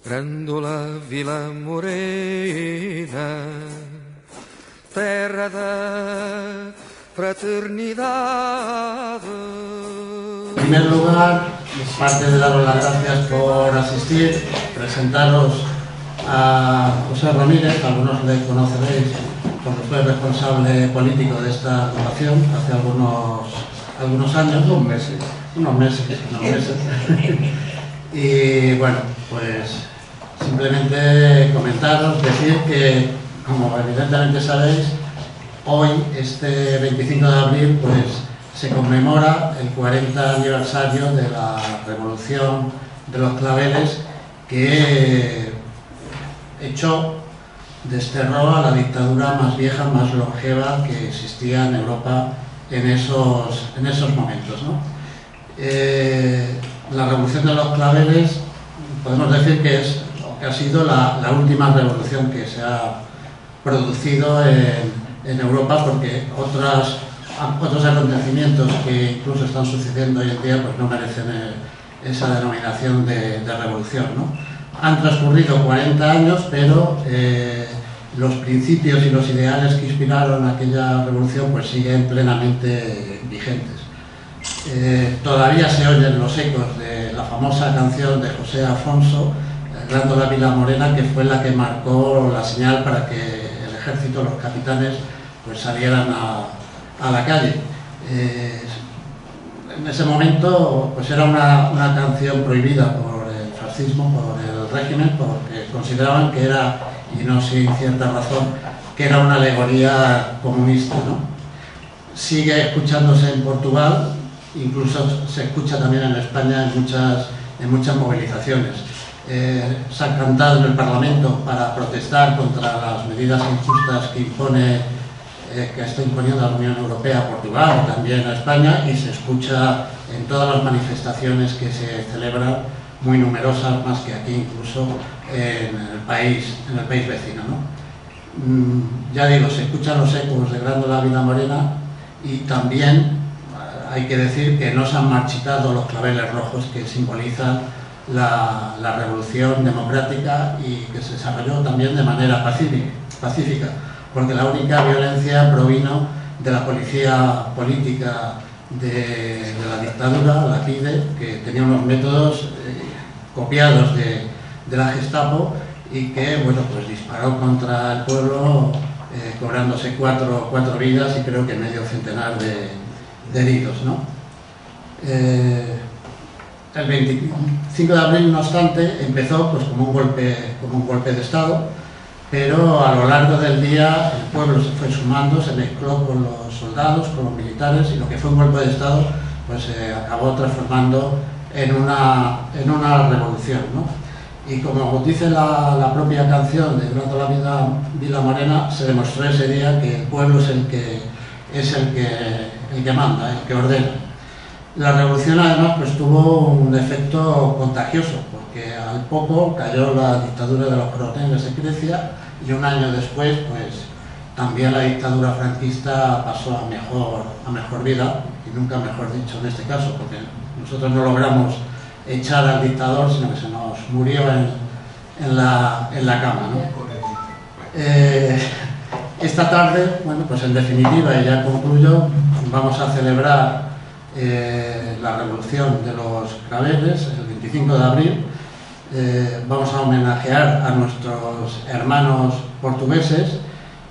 Grândola Vila Morena, terra da fraternidad. En primer lugar, aparte de daros las gracias por asistir, presentaros a José Ramírez, algunos le conoceréis porque fue responsable político de esta agrupación hace algunos años, unos meses. Y bueno, pues simplemente comentaros, decir que, como evidentemente sabéis, hoy, este 25 de abril, pues se conmemora el 40 aniversario de la Revolución de los Claveles, que desterró a la dictadura más vieja, más longeva que existía en Europa en esos momentos, ¿no? La Revolución de los Claveles, podemos decir que ha sido la última revolución que se ha producido en Europa, porque otros acontecimientos que incluso están sucediendo hoy en día pues no merecen esa denominación de revolución, ¿no? Han transcurrido 40 años, pero los principios y los ideales que inspiraron aquella revolución pues siguen plenamente vigentes. Todavía se oyen los ecos de la famosa canción de José Afonso, Grândola Vila Morena, que fue la que marcó la señal para que el ejército, los capitanes, pues salieran a la calle. En ese momento pues era una canción prohibida por el fascismo, por el régimen, porque consideraban que era, y no sin cierta razón, que era una alegoría comunista, ¿no? Sigue escuchándose en Portugal, incluso se escucha también en España en muchas movilizaciones. Se ha cantado en el Parlamento para protestar contra las medidas injustas que está imponiendo la Unión Europea a Portugal o también a España, y se escucha en todas las manifestaciones que se celebran, muy numerosas, más que aquí incluso en el país vecino, ¿no? Ya digo, se escuchan los ecos de Grândola Vila Morena, y también hay que decir que no se han marchitado los claveles rojos que simbolizan la revolución democrática y que se desarrolló también de manera pacífica, porque la única violencia provino de la policía política de la dictadura, la PIDE, que tenía unos métodos copiados de la Gestapo, y que, bueno, pues disparó contra el pueblo, cobrándose cuatro vidas y creo que medio centenar de heridos, ¿no? El 25 de abril, no obstante, empezó pues como un golpe de Estado, pero a lo largo del día el pueblo se fue sumando, se mezcló con los soldados, con los militares, y lo que fue un golpe de Estado pues se acabó transformando en una revolución, ¿no? Y como dice la propia canción de Grândola Vila Morena, se demostró ese día que el pueblo es el que manda, el que ordena. La revolución además pues tuvo un efecto contagioso, porque al poco cayó la dictadura de los coroneles en Grecia, y un año después pues también la dictadura franquista pasó a mejor vida, y nunca mejor dicho en este caso, porque nosotros no logramos echar al dictador, sino que se nos murió en la cama, ¿no? Esta tarde, bueno, pues en definitiva, y ya concluyo, vamos a celebrar la revolución de los Claveles el 25 de abril. Vamos a homenajear a nuestros hermanos portugueses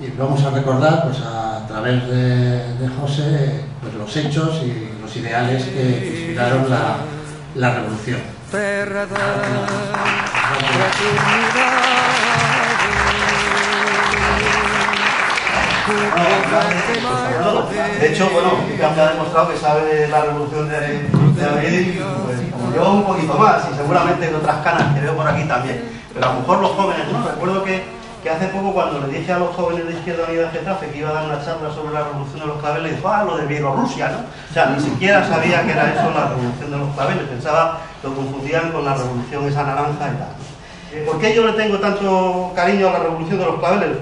y vamos a recordar, pues a través de José, pues los hechos y los ideales que inspiraron la revolución. De hecho, bueno, Picasso ha demostrado que sabe la revolución de abril, pues, como yo un poquito más, y seguramente en otras canas que veo por aquí también. Pero a lo mejor los jóvenes, ¿no? Recuerdo que hace poco, cuando le dije a los jóvenes de Izquierda Unida Getafe que iba a dar una charla sobre la revolución de los claveles, dijo, lo de Bielorrusia, ¿no? O sea, ni siquiera sabía que era eso la revolución de los claveles, pensaba, lo confundían con la revolución esa naranja y tal. ¿Por qué yo le tengo tanto cariño a la revolución de los claveles?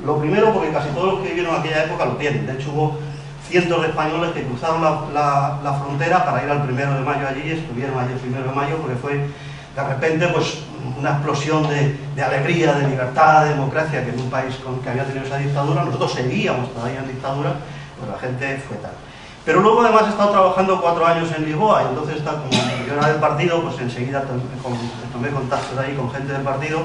Lo primero, porque casi todos los que vivieron en aquella época lo tienen. De hecho, hubo cientos de españoles que cruzaron la frontera para ir al 1 de mayo allí, y estuvieron allí el 1 de mayo, porque fue de repente pues una explosión de alegría, de libertad, de democracia, que en un país que había tenido esa dictadura, nosotros seguíamos todavía en dictadura, pues la gente fue tal. Pero luego además he estado trabajando 4 años en Lisboa, y entonces como yo era del partido, pues enseguida tomé contacto ahí con gente del partido,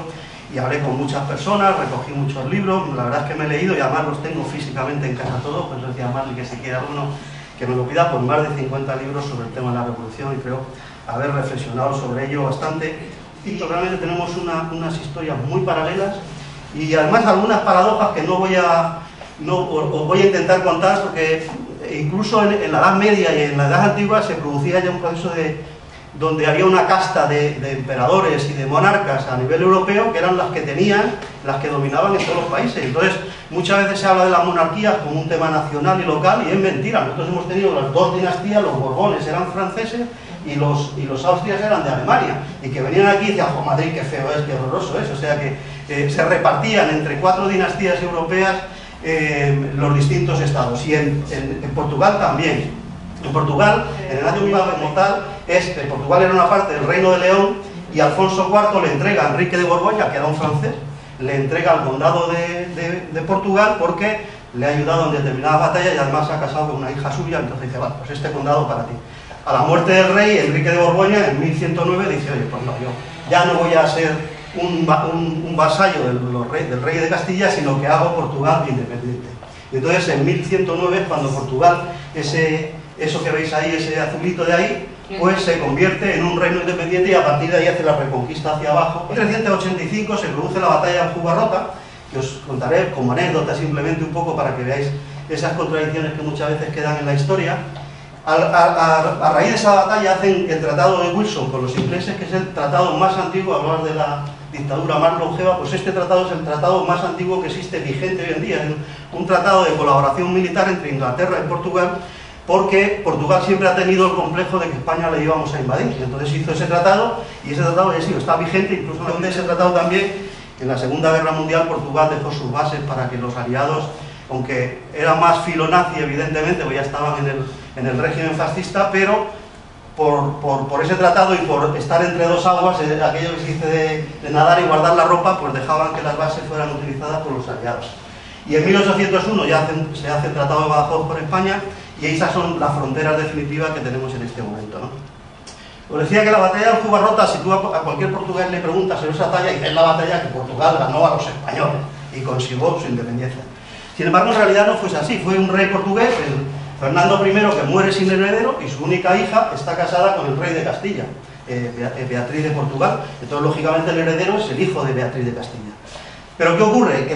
y hablé con muchas personas, recogí muchos libros, la verdad es que me he leído y además los tengo físicamente en casa todos, pues decía Marley que si quiere alguno que me lo pida, pues más de 50 libros sobre el tema de la revolución, y creo haber reflexionado sobre ello bastante, y realmente tenemos unas historias muy paralelas, y además algunas paradojas que os voy a intentar contar, porque incluso en la Edad Media y en la Edad Antigua se producía ya un proceso donde había una casta de emperadores y de monarcas a nivel europeo que eran las que dominaban en todos los países. Entonces, muchas veces se habla de las monarquías como un tema nacional y local, y es mentira. Nosotros hemos tenido las 2 dinastías, los Borbones eran franceses y los Austrias eran de Alemania, y que venían aquí y decían, oh, Madrid, qué feo es, qué horroroso es. O sea que se repartían entre 4 dinastías europeas los distintos estados, y en Portugal también. En Portugal, en el año mismo como tal, Portugal era una parte del Reino de León, y Alfonso IV le entrega a Enrique de Borgoña, que era un francés, le entrega el condado de Portugal porque le ha ayudado en determinadas batallas y además se ha casado con una hija suya. Entonces dice, vale, pues este condado para ti. A la muerte del rey, Enrique de Borgoña, en 1109, dice, oye, pues no, yo ya no voy a ser un vasallo del rey de Castilla, sino que hago Portugal independiente. Y entonces en 1109 es cuando Portugal, eso que veis ahí, ese azulito de ahí, pues se convierte en un reino independiente, y a partir de ahí hace la reconquista hacia abajo. En 1385 se produce la batalla de Jubarrota, que os contaré como anécdota simplemente un poco para que veáis esas contradicciones que muchas veces quedan en la historia. A raíz de esa batalla hacen el Tratado de Wilson con los ingleses, que es el tratado más antiguo. Hablabas de la dictadura más longeva, pues este tratado es el tratado más antiguo que existe vigente hoy en día. Es un tratado de colaboración militar entre Inglaterra y Portugal, porque Portugal siempre ha tenido el complejo de que España le íbamos a invadir. Entonces hizo ese tratado, y ese tratado está vigente, incluso donde ese tratado también, en la Segunda Guerra Mundial, Portugal dejó sus bases para que los aliados, aunque era más filonazi evidentemente, pues ya estaban en el régimen fascista, pero por ese tratado y por estar entre 2 aguas, aquello que se dice de nadar y guardar la ropa, pues dejaban que las bases fueran utilizadas por los aliados. Y en 1801 ya se hace el Tratado de Badajoz por España, y esas son las fronteras definitivas que tenemos en este momento, ¿no? Os decía que la batalla de Jubarrota, si tú a cualquier portugués le preguntas sobre esa batalla, y es la batalla que Portugal ganó a los españoles y consiguió su independencia. Sin embargo, en realidad no fue así. Fue un rey portugués, Fernando I, que muere sin heredero, y su única hija está casada con el rey de Castilla, Beatriz de Portugal. Entonces, lógicamente, el heredero es el hijo de Beatriz de Castilla. Pero ¿qué ocurre? Que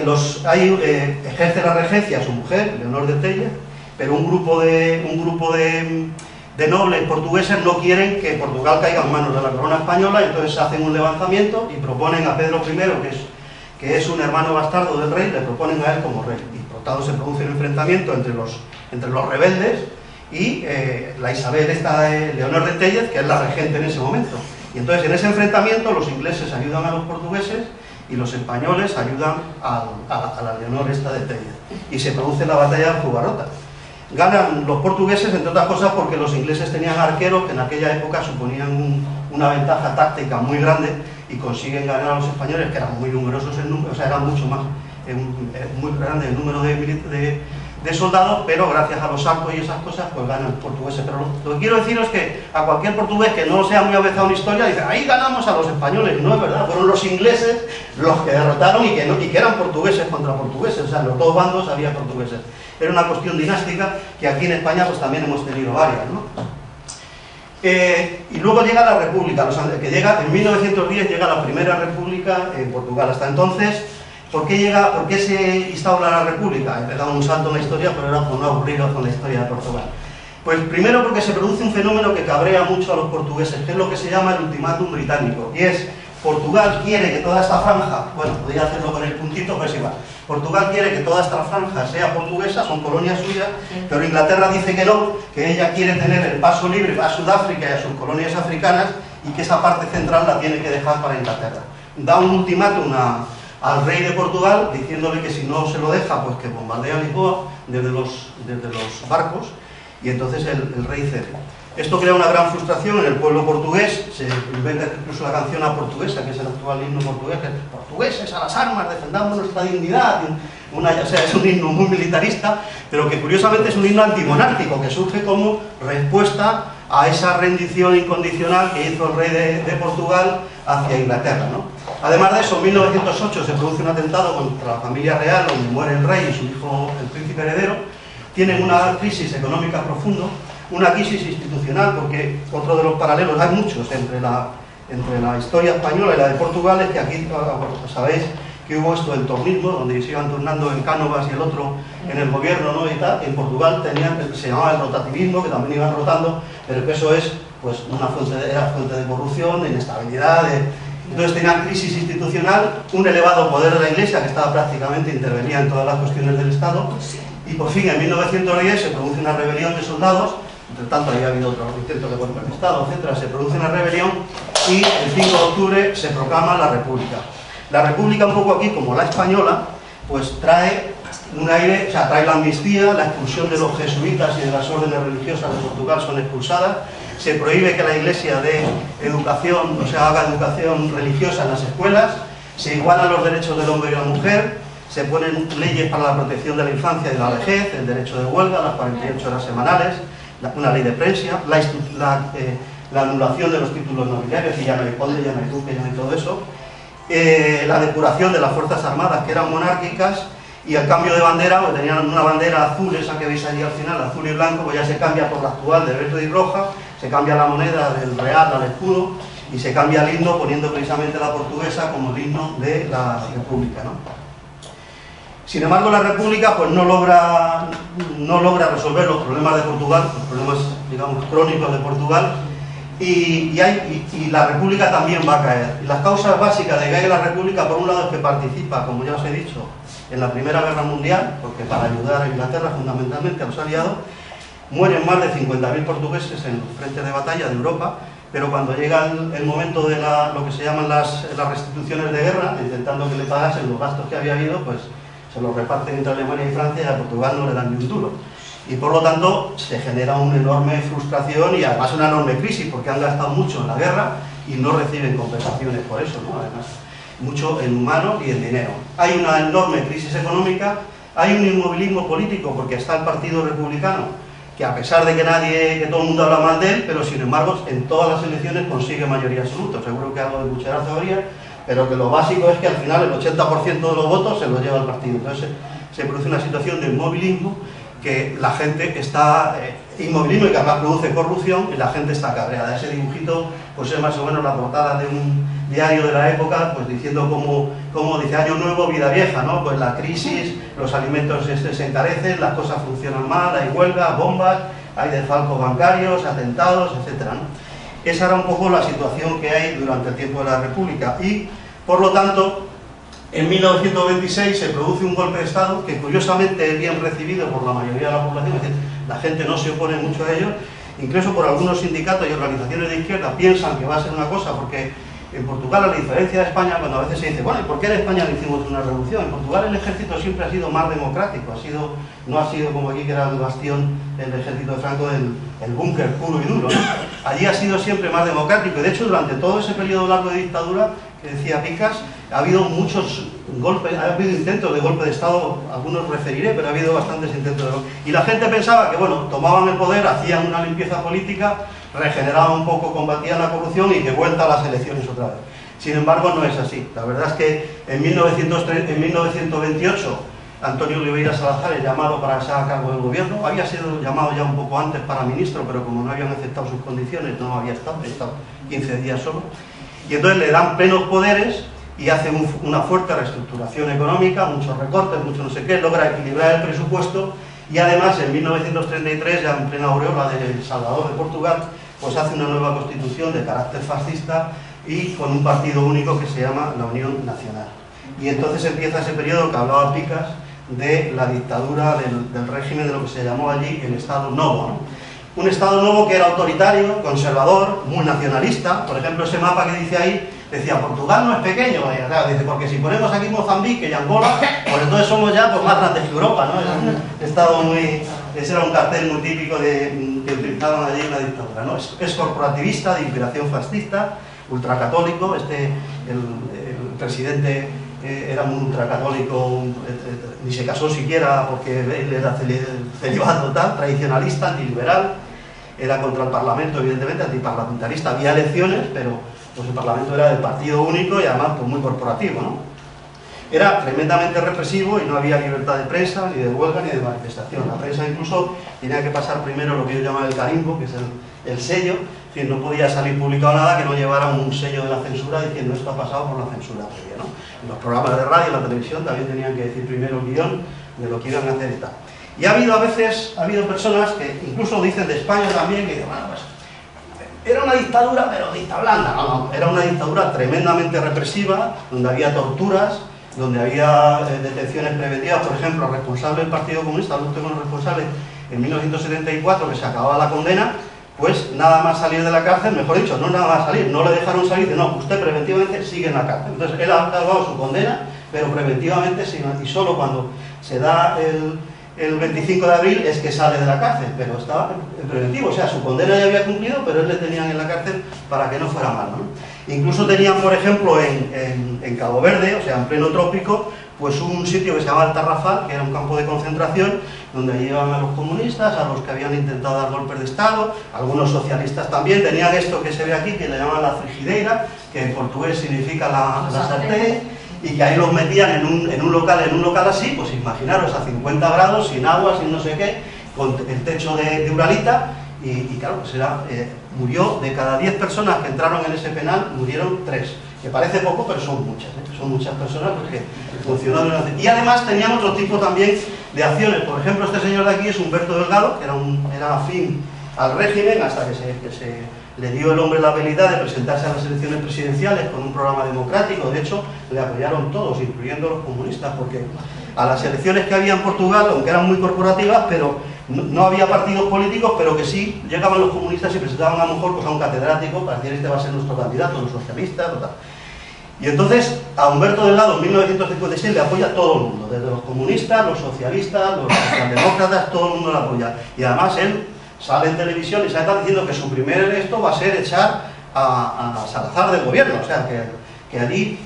ejerce la regencia su mujer, Leonor de Tellez, pero un grupo de nobles portugueses no quieren que Portugal caiga en manos de la corona española, y entonces hacen un levantamiento y proponen a Pedro I, que es un hermano bastardo del rey, le proponen a él como rey. Y por tanto se produce un enfrentamiento entre los rebeldes y la Isabel Leonor de Tellez, que es la regente en ese momento. Y entonces en ese enfrentamiento los ingleses ayudan a los portugueses y los españoles ayudan a la Leonor de Tellez. Y se produce la batalla de Jubarrota. Ganan los portugueses, entre otras cosas, porque los ingleses tenían arqueros que en aquella época suponían una ventaja táctica muy grande, y consiguen ganar a los españoles, que eran muy numerosos en número, o sea, eran mucho más, muy grande el número de soldados, pero gracias a los arcos y esas cosas, pues ganan los portugueses. Pero lo que quiero deciros es que a cualquier portugués que no sea muy avezado en historia, dice, ahí ganamos a los españoles. No es verdad, fueron los ingleses los que derrotaron, y que eran portugueses contra portugueses, o sea, en los 2 bandos había portugueses. Era una cuestión dinástica que aquí en España pues también hemos tenido varias, ¿no? Y luego llega la República, en 1910 llega la primera República en Portugal. Hasta entonces, ¿por qué se instaura la República? He dado un salto en la historia, pero era por no aburriros con la historia de Portugal. Pues primero porque se produce un fenómeno que cabrea mucho a los portugueses, que es lo que se llama el ultimátum británico, y es: Portugal quiere que toda esta franja, bueno, podría hacerlo con el puntito, pero es igual. Portugal quiere que toda esta franja sea portuguesa, son colonias suyas, pero Inglaterra dice que no, que ella quiere tener el paso libre a Sudáfrica y a sus colonias africanas, y que esa parte central la tiene que dejar para Inglaterra. Da un ultimátum al rey de Portugal, diciéndole que si no se lo deja, pues que bombardea Lisboa desde los barcos, y entonces el rey cede. Esto crea una gran frustración en el pueblo portugués, se inventa incluso la canción a portuguesa, que es el actual himno portugués, que es portugueses a las armas, defendamos nuestra dignidad, o sea, es un himno muy militarista, pero que curiosamente es un himno antimonárquico, que surge como respuesta a esa rendición incondicional que hizo el rey de Portugal hacia Inglaterra, ¿no? Además de eso, en 1908 se produce un atentado contra la familia real, donde muere el rey y su hijo, el príncipe heredero. Tienen una crisis económica profunda, una crisis institucional, porque otro de los paralelos, hay muchos entre la historia española y la de Portugal, es que aquí sabéis que hubo esto del tornismo, donde se iban turnando en Cánovas y el otro en el gobierno, ¿no? Y tal. En Portugal se llamaba el rotativismo, que también iban rotando, pero que eso es pues era fuente de corrupción, de inestabilidad, entonces tenían crisis institucional, un elevado poder de la Iglesia, que estaba prácticamente intervenía en todas las cuestiones del Estado, y por fin en 1910 se produce una rebelión de soldados. Entre tanto había habido otro intento de golpe de Estado, etcétera. Se produce una rebelión y el 5 de octubre se proclama la República. La República, un poco aquí como la española, pues trae un aire, o sea, trae la amnistía, la expulsión de los jesuitas y de las órdenes religiosas de Portugal son expulsadas, se prohíbe que la Iglesia dé educación, o sea, haga educación religiosa en las escuelas, se igualan los derechos del hombre y la mujer, se ponen leyes para la protección de la infancia y de la vejez, el derecho de huelga, las 48 horas semanales, una ley de prensa, la anulación de los títulos nobiliarios, y ya no hay conde, ya no hay duque, ya no hay todo eso, la depuración de las fuerzas armadas que eran monárquicas, y el cambio de bandera, porque tenían una bandera azul, esa que veis allí al final, azul y blanco, pues ya se cambia por la actual de verde y roja, se cambia la moneda del real al escudo, y se cambia el himno poniendo precisamente la portuguesa como el himno de la República, ¿no? Sin embargo, la República pues no logra resolver los problemas de Portugal, los problemas, digamos, crónicos de Portugal, y la República también va a caer. Y las causas básicas de que caiga la República, por un lado, es que participa, como ya os he dicho, en la Primera Guerra Mundial, porque para ayudar a Inglaterra, fundamentalmente a los aliados, mueren más de 50.000 portugueses en los frentes de batalla de Europa, pero cuando llega el momento de lo que se llaman las restituciones de guerra, intentando que le pagasen los gastos que había habido, pues se los reparten entre Alemania y Francia, y a Portugal no le dan ni un duro. Y por lo tanto se genera una enorme frustración y además una enorme crisis, porque han gastado mucho en la guerra y no reciben compensaciones por eso, ¿no? Además, mucho en humanos y en dinero. Hay una enorme crisis económica, hay un inmovilismo político, porque está el Partido Republicano, que a pesar de que todo el mundo habla mal de él, pero sin embargo en todas las elecciones consigue mayoría absoluta. Seguro que algo de cucharazo habría, pero que lo básico es que al final el 80% de los votos se los lleva el partido. Entonces se produce una situación de inmovilismo, que la gente está inmovilismo y que además produce corrupción, y la gente está cabreada. Ese dibujito pues es más o menos la portada de un diario de la época, pues diciendo como dice año nuevo, vida vieja, ¿no? Pues la crisis, los alimentos se encarecen, las cosas funcionan mal, hay huelgas, bombas, hay desfalcos bancarios, atentados, etcétera, ¿no? Esa era un poco la situación que hay durante el tiempo de la República, y por lo tanto en 1926 se produce un golpe de Estado que curiosamente es bien recibido por la mayoría de la población, es decir, la gente no se opone mucho a ello, incluso por algunos sindicatos y organizaciones de izquierda piensan que va a ser una cosa, porque en Portugal, a la diferencia de España, cuando a veces se dice, bueno, ¿y por qué en España no hicimos una revolución? En Portugal el ejército siempre ha sido más democrático, no ha sido como aquí, que era el bastión, el ejército de Franco, el búnker puro y duro, ¿no? Allí ha sido siempre más democrático, y de hecho durante todo ese periodo largo de dictadura, que decía Picas, ha habido muchos golpes, ha habido intentos de golpe de Estado, algunos referiré, pero ha habido bastantes intentos de golpe. Y la gente pensaba que, bueno, tomaban el poder, hacían una limpieza política, regeneraban un poco, combatían la corrupción y que vuelta a las elecciones otra vez. Sin embargo, no es así. La verdad es que en 1928 Antonio Oliveira Salazar es llamado para estar a cargo del gobierno, había sido llamado ya un poco antes para ministro, pero como no habían aceptado sus condiciones, no había estado 15 días solo, y entonces le dan plenos poderes y hace una fuerte reestructuración económica, muchos recortes, mucho no sé qué, logra equilibrar el presupuesto, y además en 1933, ya en plena aureola de Salvador de Portugal, pues hace una nueva constitución de carácter fascista y con un partido único que se llama la Unión Nacional. Y entonces empieza ese periodo que hablaba Picas de la dictadura del régimen de lo que se llamó allí el Estado Novo, ¿no? Un Estado Novo que era autoritario, conservador, muy nacionalista. Por ejemplo, ese mapa que dice ahí, decía, Portugal no es pequeño, dice, porque si ponemos aquí Mozambique y Angola, pues entonces somos ya pues, más grandes que Europa, ¿no? Es un Estado muy ese era un cartel muy típico que utilizaban allí en la dictadura, ¿no? Es corporativista, de inspiración fascista, ultracatólico. El presidente era un ultracatólico, ni se casó siquiera porque él era celibato total, tradicionalista, antiliberal, era contra el Parlamento, evidentemente, antiparlamentarista. Había elecciones, pero pues el Parlamento era del partido único y además pues, muy corporativo, ¿no? Era tremendamente represivo y no había libertad de prensa, ni de huelga, ni de manifestación. La prensa incluso tenía que pasar primero lo que yo llamaba el carimbo, que es el sello, es decir, no podía salir publicado nada que no llevara un sello de la censura diciendo esto ha pasado por la censura previa, ¿no? En los programas de radio y la televisión también tenían que decir primero el guión de lo que iban a hacer y tal. Y ha habido personas que incluso dicen de España también, que dicen, bueno, pues era una dictadura, pero dicta blanda. No, era una dictadura tremendamente represiva, donde había torturas, donde había detenciones preventivas. Por ejemplo, el responsable del Partido Comunista, el último responsable, en 1974, que se acababa la condena, pues nada más salir de la cárcel, mejor dicho, no nada más salir, no le dejaron salir, no, usted preventivamente sigue en la cárcel. Entonces, él ha acabado su condena, pero preventivamente, y solo cuando se da el 25 de abril es que sale de la cárcel, pero estaba en preventivo, o sea, su condena ya había cumplido, pero él le tenían en la cárcel para que no fuera mal, ¿no? Incluso tenían, por ejemplo, en Cabo Verde, o sea, en pleno trópico, pues un sitio que se llama el Tarrafal, que era un campo de concentración, donde llevaban a los comunistas, a los que habían intentado dar golpes de Estado, algunos socialistas también. Tenían esto que se ve aquí, que le llaman la frigideira, que en portugués significa la sartén, y que ahí los metían en un local así, pues imaginaros, a 50 grados, sin agua, sin no sé qué, con el techo de uralita, y claro, pues murió de cada 10 personas que entraron en ese penal, murieron 3, que parece poco, pero son muchas personas porque funcionó de una... Y además tenían otro tipo también de acciones. Por ejemplo, este señor de aquí es Humberto Delgado, que era afín al régimen hasta que se le dio el hombre la habilidad de presentarse a las elecciones presidenciales con un programa democrático. De hecho, le apoyaron todos, incluyendo los comunistas, porque a las elecciones que había en Portugal, aunque eran muy corporativas, pero no había partidos políticos, pero que sí llegaban los comunistas y presentaban a lo mejor pues, a un catedrático para decir este va a ser nuestro candidato, los socialistas, total. Y entonces a Humberto Delgado en 1956 le apoya todo el mundo, desde los comunistas, los socialistas, los socialdemócratas, todo el mundo le apoya. Y además él sale en televisión y se está diciendo que su primer esto va a ser echar a Salazar del gobierno, o sea que allí,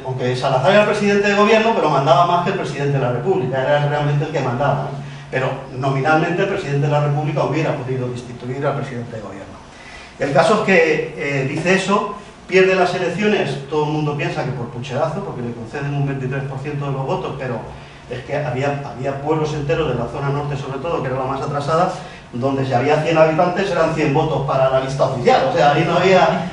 aunque Salazar era el presidente de gobierno, pero mandaba más que el presidente de la República, era realmente el que mandaba, ¿no? Pero nominalmente el presidente de la República hubiera podido destituir al presidente de gobierno. El caso es que dice eso, pierde las elecciones, todo el mundo piensa que por pucherazo, porque le conceden un 23% de los votos, pero es que había pueblos enteros de la zona norte sobre todo, que era la más atrasada, donde si había 100 habitantes eran 100 votos para la lista oficial, o sea, ahí no había...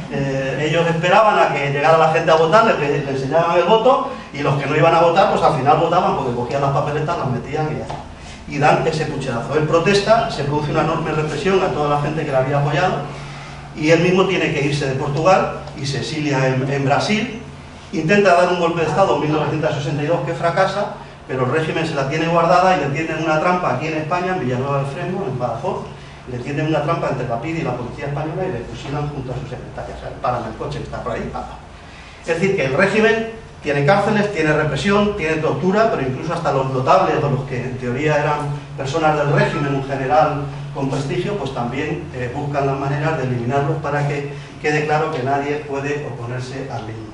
ellos esperaban a que llegara la gente a votar, le enseñaban el voto, y los que no iban a votar, pues al final votaban porque cogían las papeletas, las metían y ya está. Y dan ese pucherazo. Él protesta, se produce una enorme represión a toda la gente que le había apoyado, y él mismo tiene que irse de Portugal y se exilia en Brasil, intenta dar un golpe de Estado en 1962 que fracasa, pero el régimen se la tiene guardada y le tienden una trampa aquí en España, en Villanueva del Fresno, en Badajoz, le tienden una trampa entre la PIDE y la policía española y le fusilan junto a su secretaria, o sea, paran el coche que está por ahí, ¡papa! Es decir, que el régimen tiene cárceles, tiene represión, tiene tortura, pero incluso hasta los notables, o los que en teoría eran personas del régimen, un general con prestigio, pues también buscan las maneras de eliminarlos para que quede claro que nadie puede oponerse al mismo.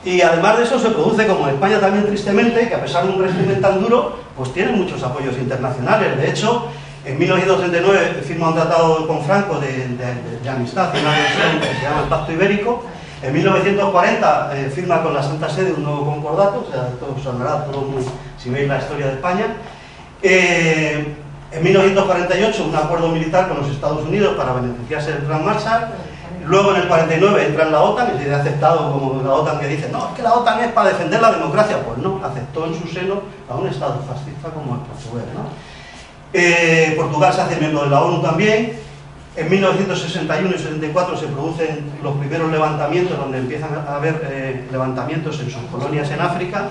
Y además de eso se produce, como en España también tristemente, que a pesar de un régimen tan duro, pues tiene muchos apoyos internacionales. De hecho, en 1939 firma un tratado con Franco de amistad, una versión que se llama el Pacto Ibérico. En 1940 firma con la Santa Sede un nuevo concordato, o sea, todo sonará, si veis la historia de España. En 1948 un acuerdo militar con los Estados Unidos para beneficiarse del Plan Marshall. Luego en el 49 entra en la OTAN y se ha aceptado como la OTAN que dice no, es que la OTAN es para defender la democracia. Pues no, aceptó en su seno a un Estado fascista como el portugués, ¿no? Portugal se hace miembro de la ONU también. En 1961 y 64 se producen los primeros levantamientos, donde empiezan a haber levantamientos en sus colonias en África.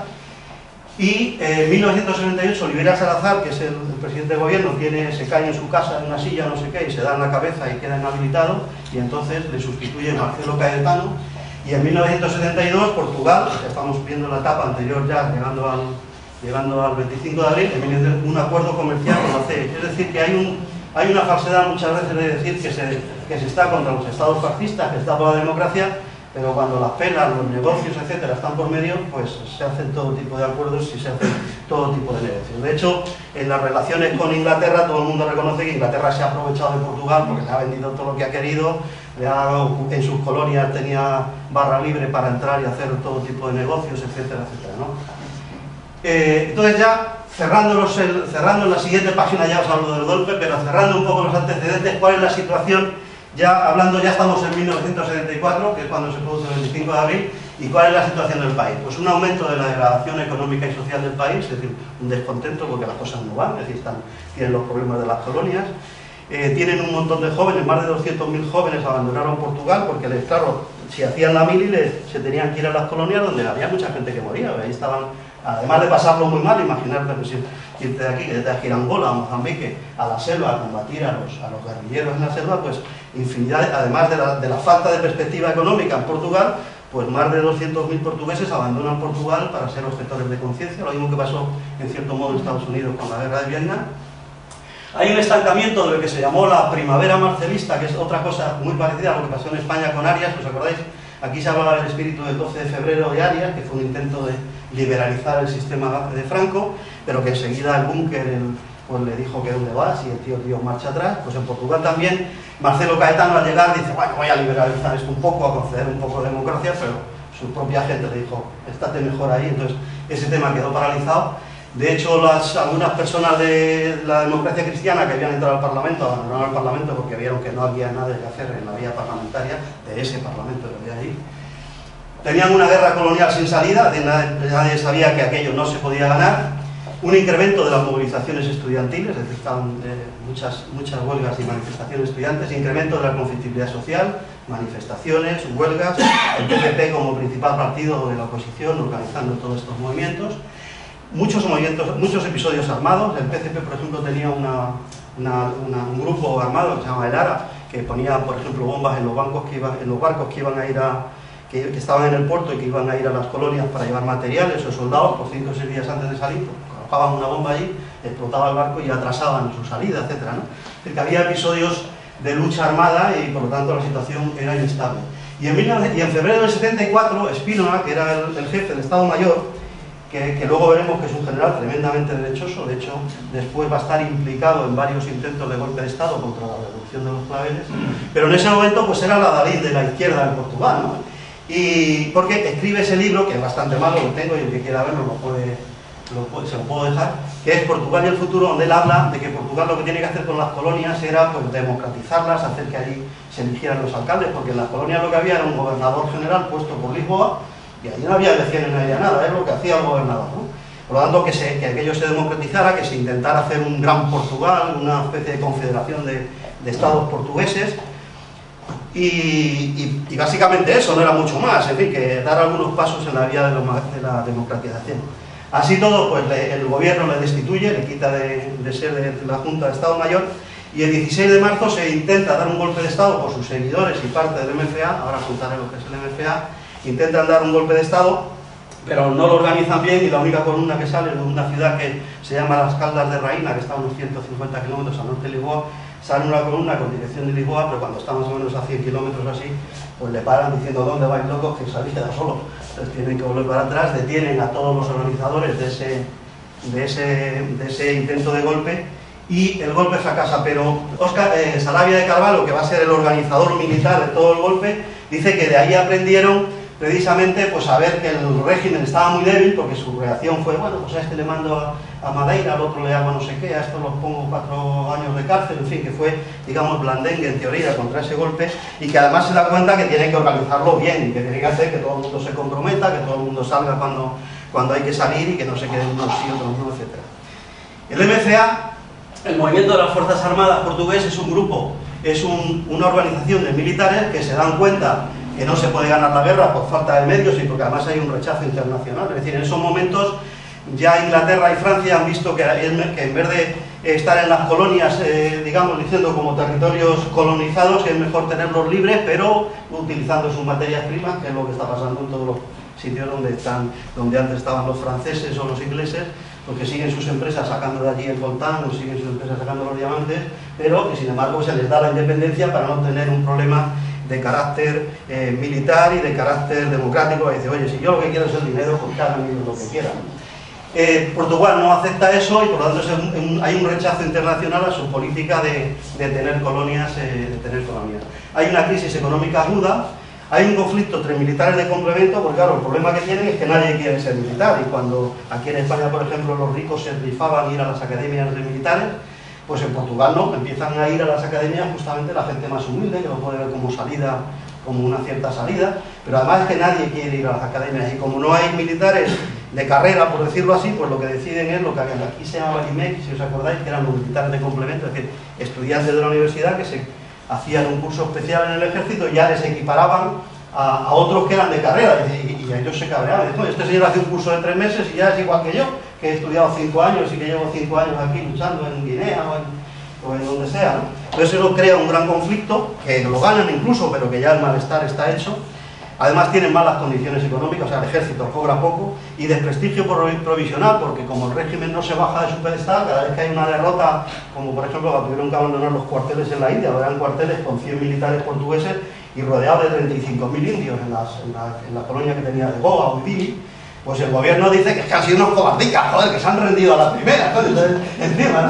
Y en 1978 Oliveira Salazar, que es el presidente de gobierno, se cae en su casa en una silla, no sé qué, y se da en la cabeza y queda inhabilitado, y entonces le sustituye Marcelo Caetano. Y en 1972 Portugal, estamos viendo la etapa anterior ya, llegando llegando al 25 de abril, emiten un acuerdo comercial con la CE. Es decir, que hay una falsedad muchas veces de decir que se está contra los estados fascistas, que está por la democracia, pero cuando las penas, los negocios, etcétera, están por medio, pues se hacen todo tipo de acuerdos y se hacen todo tipo de negocios. De hecho, en las relaciones con Inglaterra, todo el mundo reconoce que Inglaterra se ha aprovechado de Portugal porque le ha vendido todo lo que ha querido, en sus colonias tenía barra libre para entrar y hacer todo tipo de negocios, etcétera, etcétera, ¿no? Entonces ya, cerrando en la siguiente página, ya os hablo del golpe, pero cerrando un poco los antecedentes, ¿cuál es la situación? Ya estamos en 1974, que es cuando se produce el 25 de abril, y ¿cuál es la situación del país? Pues un aumento de la degradación económica y social del país, es decir, un descontento porque las cosas no van, es decir, tienen los problemas de las colonias, tienen un montón de jóvenes, más de 200.000 jóvenes abandonaron Portugal porque, claro, si hacían la mili se tenían que ir a las colonias donde había mucha gente que moría, ahí estaban, además de pasarlo muy mal, imaginarte pues, irte de aquí, desde aquí a Angola, a Mozambique, a la selva, a combatir a los guerrilleros en la selva, pues infinidad, además de la falta de perspectiva económica en Portugal, pues más de 200.000 portugueses abandonan Portugal para ser objetores de conciencia, lo mismo que pasó en cierto modo en Estados Unidos con la guerra de Vietnam. Hay un estancamiento de lo que se llamó la primavera marcelista, que es otra cosa muy parecida a lo que pasó en España con Arias, ¿os acordáis? Aquí se hablaba del espíritu del 12 de febrero de Arias, que fue un intento de liberalizar el sistema de Franco, pero que enseguida el búnker pues le dijo que dónde vas y el tío marcha atrás. Pues en Portugal también Marcelo Caetano al llegar dice, bueno, voy a liberalizar esto un poco, a conceder un poco de democracia, pero su propia gente le dijo, estate mejor ahí, entonces ese tema quedó paralizado. De hecho, algunas personas de la democracia cristiana que habían entrado al Parlamento abandonaron el Parlamento porque vieron que no había nada que hacer en la vía parlamentaria de ese Parlamento que había ahí. Tenían una guerra colonial sin salida, nadie sabía que aquello no se podía ganar. Un incremento de las movilizaciones estudiantiles, es decir, estaban muchas huelgas y manifestaciones estudiantes, incremento de la conflictividad social, manifestaciones, huelgas, el PPP como principal partido de la oposición organizando todos estos movimientos. Muchos episodios armados. El PCP, por ejemplo, tenía un grupo armado que se llama el ARA, que ponía, por ejemplo, bombas en los barcos que iban a ir que estaban en el puerto y que iban a ir a las colonias para llevar materiales o soldados, por 5 o 6 días antes de salir, colocaban una bomba allí, explotaba el barco y atrasaban su salida, etc., ¿no? Es decir, que había episodios de lucha armada y por lo tanto la situación era inestable. Y en febrero del 74, Spínola, que era el jefe del Estado Mayor, que luego veremos que es un general tremendamente derechoso, de hecho después va a estar implicado en varios intentos de golpe de Estado contra la reducción de los claveles, pero en ese momento pues era la Dalí de la izquierda en Portugal, ¿no? Y porque escribe ese libro, que es bastante malo, lo tengo y el que quiera verlo se lo puedo dejar, que es Portugal y el futuro, donde él habla de que Portugal lo que tiene que hacer con las colonias era pues, democratizarlas, hacer que allí se eligieran los alcaldes, porque en las colonias lo que había era un gobernador general puesto por Lisboa, y allí no había elecciones, no había nada, es lo que hacía el gobernador, ¿no? Por lo tanto, que aquello se democratizara, que se intentara hacer un gran Portugal, una especie de confederación de estados portugueses, y básicamente eso, no era mucho más, en fin, que dar algunos pasos en la vía de la democratización. Así todo, pues el gobierno le destituye, le quita de ser de la Junta de Estado Mayor, y el 16 de marzo se intenta dar un golpe de Estado por sus seguidores y parte del MFA, ahora contaré lo que es el MFA, intentan dar un golpe de Estado, pero no lo organizan bien y la única columna que sale de una ciudad que se llama Las Caldas de Raína, que está a unos 150 kilómetros al norte de Lisboa, sale una columna con dirección de Lisboa, pero cuando está más o menos a 100 kilómetros así, pues le paran diciendo ¿dónde vais locos? Que salís ya solos. Entonces tienen que volver para atrás, detienen a todos los organizadores de ese intento de golpe y el golpe fracasa, pero Sarabia de Carvalho, que va a ser el organizador militar de todo el golpe, dice que de ahí aprendieron precisamente pues a ver que el régimen estaba muy débil, porque su reacción fue, bueno, pues a este le mando a Madeira, al otro le hago no sé qué, a esto los pongo 4 años de cárcel, en fin, que fue, digamos, blandengue en teoría contra ese golpe, y que además se da cuenta que tiene que organizarlo bien, y que tiene que hacer que todo el mundo se comprometa, que todo el mundo salga cuando hay que salir, y que no se queden unos sí, otros no, etc. El MCA, el Movimiento de las Fuerzas Armadas Portugués, es un grupo, es una organización de militares que se dan cuenta que no se puede ganar la guerra por falta de medios y porque además hay un rechazo internacional. Es decir, en esos momentos ya Inglaterra y Francia han visto que en vez de estar en las colonias, digamos, diciendo como territorios colonizados, es mejor tenerlos libres, pero utilizando sus materias primas, que es lo que está pasando en todos los sitios donde antes estaban los franceses o los ingleses, porque siguen sus empresas sacando de allí el coltán, o siguen sus empresas sacando los diamantes, pero que sin embargo se les da la independencia para no tener un problema de carácter militar y de carácter democrático. Y dice, oye, si yo lo que quiero es el dinero, pues que hagan ellos lo que quieran. Portugal no acepta eso y por lo tanto hay un rechazo internacional a su política de tener colonias. Hay una crisis económica aguda, hay un conflicto entre militares de complemento, porque claro, el problema que tienen es que nadie quiere ser militar, y cuando aquí en España, por ejemplo, los ricos se rifaban ir a las academias de militares, pues en Portugal no, empiezan a ir a las academias justamente la gente más humilde, que lo puede ver como salida, como una cierta salida, pero además es que nadie quiere ir a las academias, y como no hay militares de carrera, por decirlo así, pues lo que deciden es lo que aquí se llamaba el IMEC, si os acordáis, que eran los militares de complemento, es decir, estudiantes de la universidad que se hacían un curso especial en el ejército y ya les equiparaban a otros que eran de carrera, y a ellos se cabreaban. Este señor hace un curso de 3 meses y ya es igual que yo, que he estudiado 5 años y que llevo 5 años aquí luchando en Guinea o en donde sea, ¿no? Entonces eso crea un gran conflicto, que lo ganan incluso, pero que ya el malestar está hecho. Además tienen malas condiciones económicas, o sea, el ejército cobra poco, y desprestigio provisional, porque como el régimen no se baja de su pedestal, cada vez que hay una derrota, como por ejemplo que tuvieron que abandonar los cuarteles en la India, eran cuarteles con 100 militares portugueses y rodeados de 35.000 indios en la colonia que tenía de Goa o Dili, pues el gobierno dice que han sido unos cobardicas, joder, que se han rendido a la primera, entonces, encima, ¿no?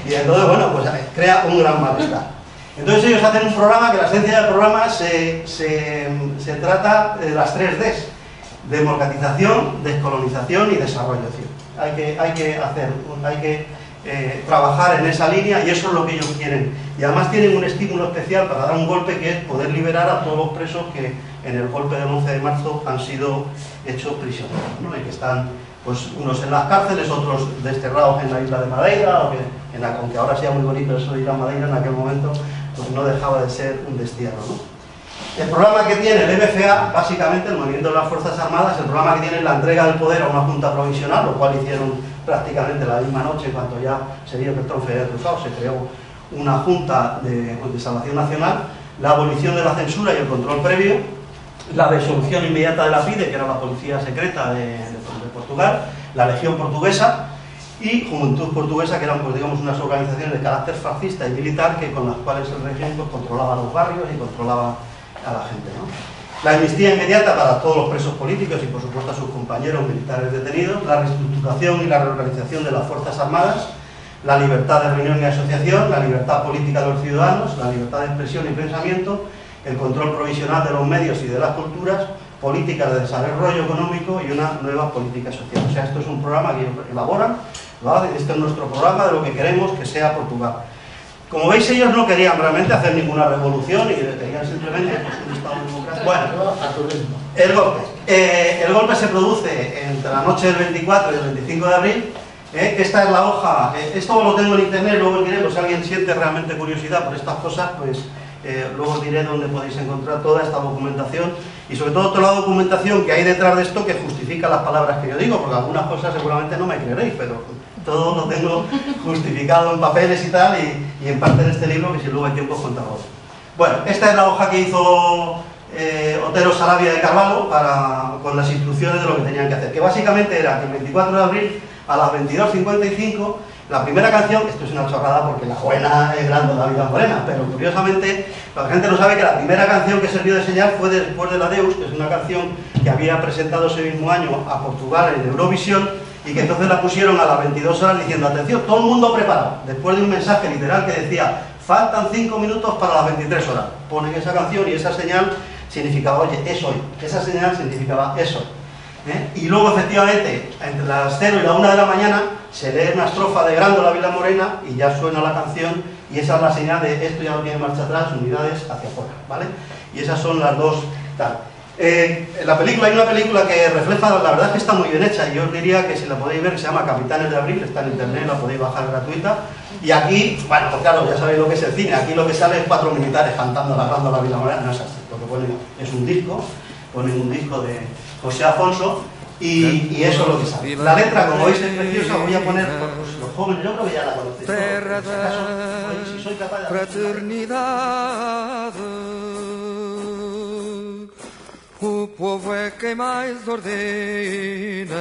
Y entonces, bueno, pues crea un gran malestar. Entonces ellos hacen un programa que la esencia del programa se trata de las 3 Ds: democratización, descolonización y desarrollación. Hay que trabajar en esa línea, y eso es lo que ellos quieren. Y además tienen un estímulo especial para dar un golpe, que es poder liberar a todos los presos que en el golpe del 11 de marzo han sido hechos prisioneros, ¿no? Y que están, pues, unos en las cárceles, otros desterrados en la isla de Madeira, aunque ahora sea muy bonito eso de ir a Madeira, en aquel momento pues no dejaba de ser un destierro, ¿no? El programa que tiene el MFA, básicamente el Movimiento de las Fuerzas Armadas, el programa que tiene es la entrega del poder a una junta provisional, lo cual hicieron prácticamente la misma noche cuando ya se vio que el tronco había cruzado, se creó una junta de salvación nacional, la abolición de la censura y el control previo, la disolución inmediata de la PIDE, que era la policía secreta de Portugal, la Legión Portuguesa y Juventud Portuguesa, que eran, pues, digamos, unas organizaciones de carácter fascista y militar con las cuales el régimen, pues, controlaba los barrios y controlaba a la gente, ¿no? La amnistía inmediata para todos los presos políticos y, por supuesto, a sus compañeros militares detenidos, la reestructuración y la reorganización de las Fuerzas Armadas, la libertad de reunión y asociación, la libertad política de los ciudadanos, la libertad de expresión y pensamiento, el control provisional de los medios y de las culturas, políticas de desarrollo económico y una nueva política social. O sea, esto es un programa que ellos elaboran, lo hacen, este es nuestro programa de lo que queremos que sea Portugal. Como veis, ellos no querían realmente hacer ninguna revolución y querían simplemente, pues, un Estado democrático. Bueno, el golpe se produce entre la noche del 24 y el 25 de abril. Esta es la hoja, esto lo tengo en internet, luego diré, pues si alguien siente realmente curiosidad por estas cosas, pues luego os diré dónde podéis encontrar toda esta documentación y sobre todo toda la documentación que hay detrás de esto, que justifica las palabras que yo digo, porque algunas cosas seguramente no me creeréis, pero todo lo tengo justificado en papeles y tal, y en parte en este libro, que si luego hay tiempo os contaré. Bueno, esta es la hoja que hizo Otero Sarabia de Carvalho con las instrucciones de lo que tenían que hacer, que básicamente era que el 24 de abril a las 22:55 la primera canción, esto es una chorrada porque la buena es Grande la vida morena, pero curiosamente la gente no sabe que la primera canción que sirvió de señal fue después de la Deus, que es una canción que había presentado ese mismo año a Portugal en Eurovisión, y que entonces la pusieron a las 22 horas diciendo, atención, todo el mundo preparado, después de un mensaje literal que decía, faltan 5 minutos para las 23 horas. Ponen esa canción y esa señal significaba, oye, es hoy. Esa señal significaba eso. Y luego, efectivamente, entre las 0 y la 1 de la mañana, se lee una estrofa de Grándola Vila Morena y ya suena la canción, y esa es la señal de esto ya no tiene marcha atrás, unidades hacia afuera, ¿vale? Y esas son las dos, tal. La película, hay una película que refleja, la verdad es que está muy bien hecha, y yo os diría que si la podéis ver, se llama Capitanes de Abril, está en internet, la podéis bajar gratuita, y aquí, bueno, pues claro, ya sabéis lo que es el cine, aquí lo que sale es 4 militares cantando la Grándola Vila Morena, no es así, lo que ponen es un disco, ponen un disco de José Afonso, y eso es lo que sale. La letra, como veis, es preciosa, voy a poner, pues, los jóvenes, yo creo que ya la conocéis. Terra Si soy capaz de fraternidade, o povo é quem mais ordena,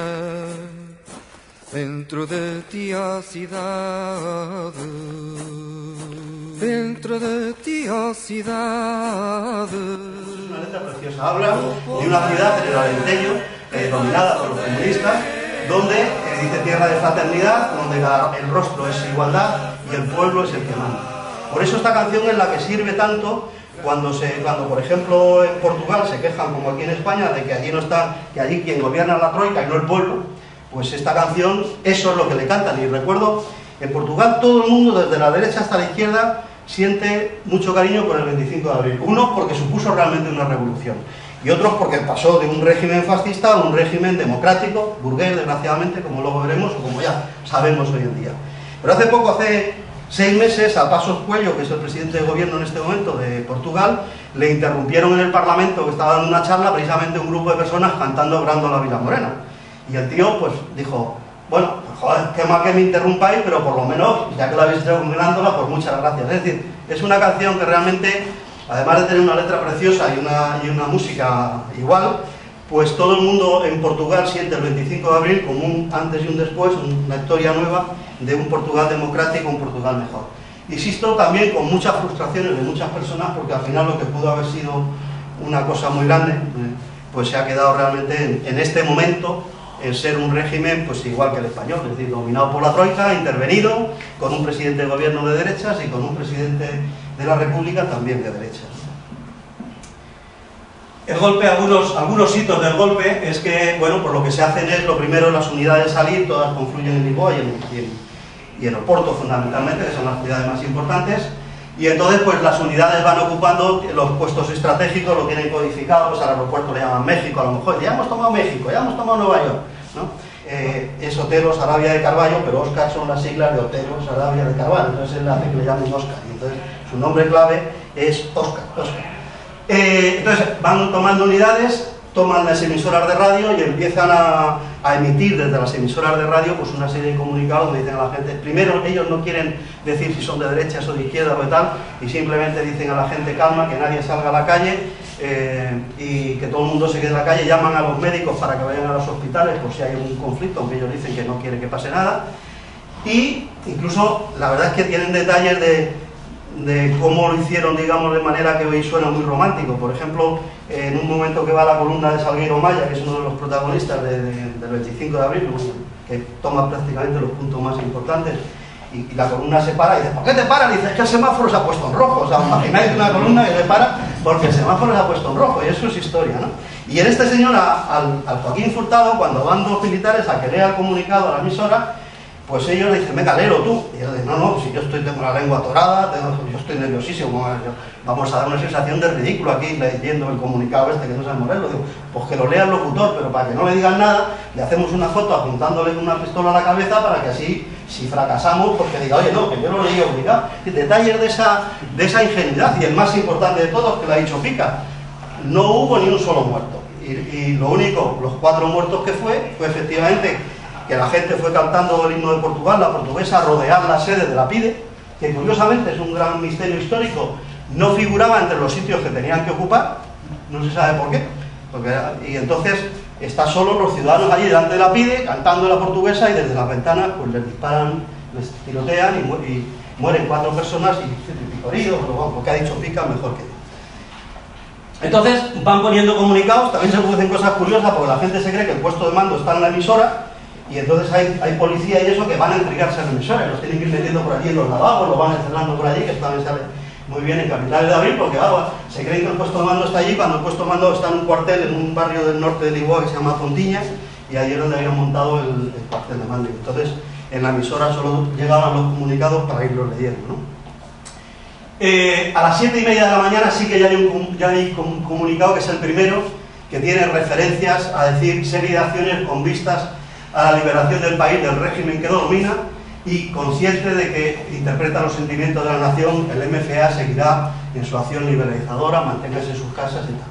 Dentro de ti a cidade, dentro de ti a cidade. Es una letra preciosa, habla de una ciudad en el Alentejo dominada por los comunistas, donde dice tierra de fraternidad, donde el rostro es igualdad y el pueblo es el que manda. Por eso esta canción es la que sirve tanto cuando por ejemplo en Portugal se quejan, como aquí en España, de que allí no está, que allí quien gobierna es la troika y no el pueblo. Pues esta canción, eso es lo que le cantan. Y recuerdo, en Portugal todo el mundo, desde la derecha hasta la izquierda, siente mucho cariño por el 25 de abril. Unos porque supuso realmente una revolución, y otros porque pasó de un régimen fascista a un régimen democrático, burgués, desgraciadamente, como luego veremos, o como ya sabemos hoy en día. Pero hace poco, hace 6 meses, a Passos Coelho, que es el presidente de gobierno en este momento de Portugal, le interrumpieron en el Parlamento, que estaba dando una charla, precisamente un grupo de personas cantando Grándola Vila Morena. Y el tío pues dijo, bueno, joder, qué mal que me interrumpáis, pero por lo menos, ya que la habéis hecho con Grándola, pues muchas gracias. Es decir, es una canción que realmente, además de tener una letra preciosa y una música igual, pues todo el mundo en Portugal siente el 25 de abril como un antes y un después, una historia nueva de un Portugal democrático, un Portugal mejor. Insisto, también con muchas frustraciones de muchas personas, porque al final lo que pudo haber sido una cosa muy grande, pues se ha quedado realmente en este momento en ser un régimen pues igual que el español, es decir, dominado por la troika, intervenido, con un presidente de gobierno de derechas y con un presidente de la República también de derechas. El golpe, algunos hitos del golpe es que, bueno, pues lo que se hacen es, lo primero, las unidades salir, todas confluyen en Lisboa y en Oporto fundamentalmente, que son las ciudades más importantes, y entonces pues las unidades van ocupando los puestos estratégicos, lo tienen codificado, pues al aeropuerto le llaman México, a lo mejor, ya hemos tomado México, ya hemos tomado Nueva York, ¿no? Es Otero Sarabia de Carvalho, pero Óscar son las siglas de Otero Sarabia de Carvalho, entonces él hace que le llamen Óscar, y entonces su nombre clave es Óscar. Entonces van tomando unidades, toman las emisoras de radio y empiezan a emitir desde las emisoras de radio pues una serie de comunicados donde dicen a la gente, primero ellos no quieren decir si son de derechas o de izquierda o tal, y simplemente dicen a la gente calma, que nadie salga a la calle y que todo el mundo se quede en la calle, llaman a los médicos para que vayan a los hospitales por si hay un conflicto, aunque ellos dicen que no quieren que pase nada, y incluso la verdad es que tienen detalles de cómo lo hicieron, digamos, de manera que hoy suena muy romántico. Por ejemplo, en un momento que va la columna de Salgueiro Maya, que es uno de los protagonistas del 25 de abril, que toma prácticamente los puntos más importantes, y la columna se para y dice, ¿por qué te paras? Y dice, es que el semáforo se ha puesto en rojo. O sea, imagináis una columna que se para porque el semáforo se ha puesto en rojo, y eso es historia, ¿no? Y en este señor, al Joaquín Furtado, cuando van dos militares a que lea el comunicado a la emisora, pues ellos le dicen, venga, léelo tú. Y él dice, no, si yo tengo la lengua atorada, yo estoy nerviosísimo, vamos a dar una sensación de ridículo aquí leyendo el comunicado este que no sabe moverlo. Digo, pues que lo lea el locutor, pero para que no le digan nada, le hacemos una foto apuntándole una pistola a la cabeza para que así, si fracasamos, porque diga, oye, no, que yo lo leí obligado. Detalles de esa ingenuidad, y el más importante de todos, que lo ha dicho Pica, no hubo ni un solo muerto. Y lo único, los 4 muertos que fue efectivamente que la gente fue cantando el himno de Portugal, la portuguesa, a rodear la sede de la PIDE, que curiosamente es un gran misterio histórico, no figuraba entre los sitios que tenían que ocupar, no se sabe por qué, y entonces está solo los ciudadanos allí delante de la PIDE, cantando la portuguesa, y desde las ventanas pues les disparan, les tirotean y mueren 4 personas y pico heridos, lo que ha dicho Pica mejor que yo. Entonces van poniendo comunicados, también se producen cosas curiosas porque la gente se cree que el puesto de mando está en la emisora, y entonces hay policía y eso que van a entregarse a la emisora, los tienen que ir metiendo por allí en los lavabos, los van encerrando por allí, que también sale muy bien en Capitales de Abril, porque se creen que el puesto de mando está allí, cuando el puesto de mando está en un cuartel en un barrio del norte de Lisboa que se llama Fontiñas, y ahí es donde habían montado el cuartel de mando. Entonces en la emisora solo llegaban los comunicados para irlos leyendo, ¿no? A las 7:30 de la mañana sí que ya hay un comunicado, que es el primero, que tiene referencias a decir serie de acciones con vistas a la liberación del país del régimen que lo domina, y consciente de que interpreta los sentimientos de la nación, el MFA seguirá en su acción liberalizadora, manténgase en sus casas y tal.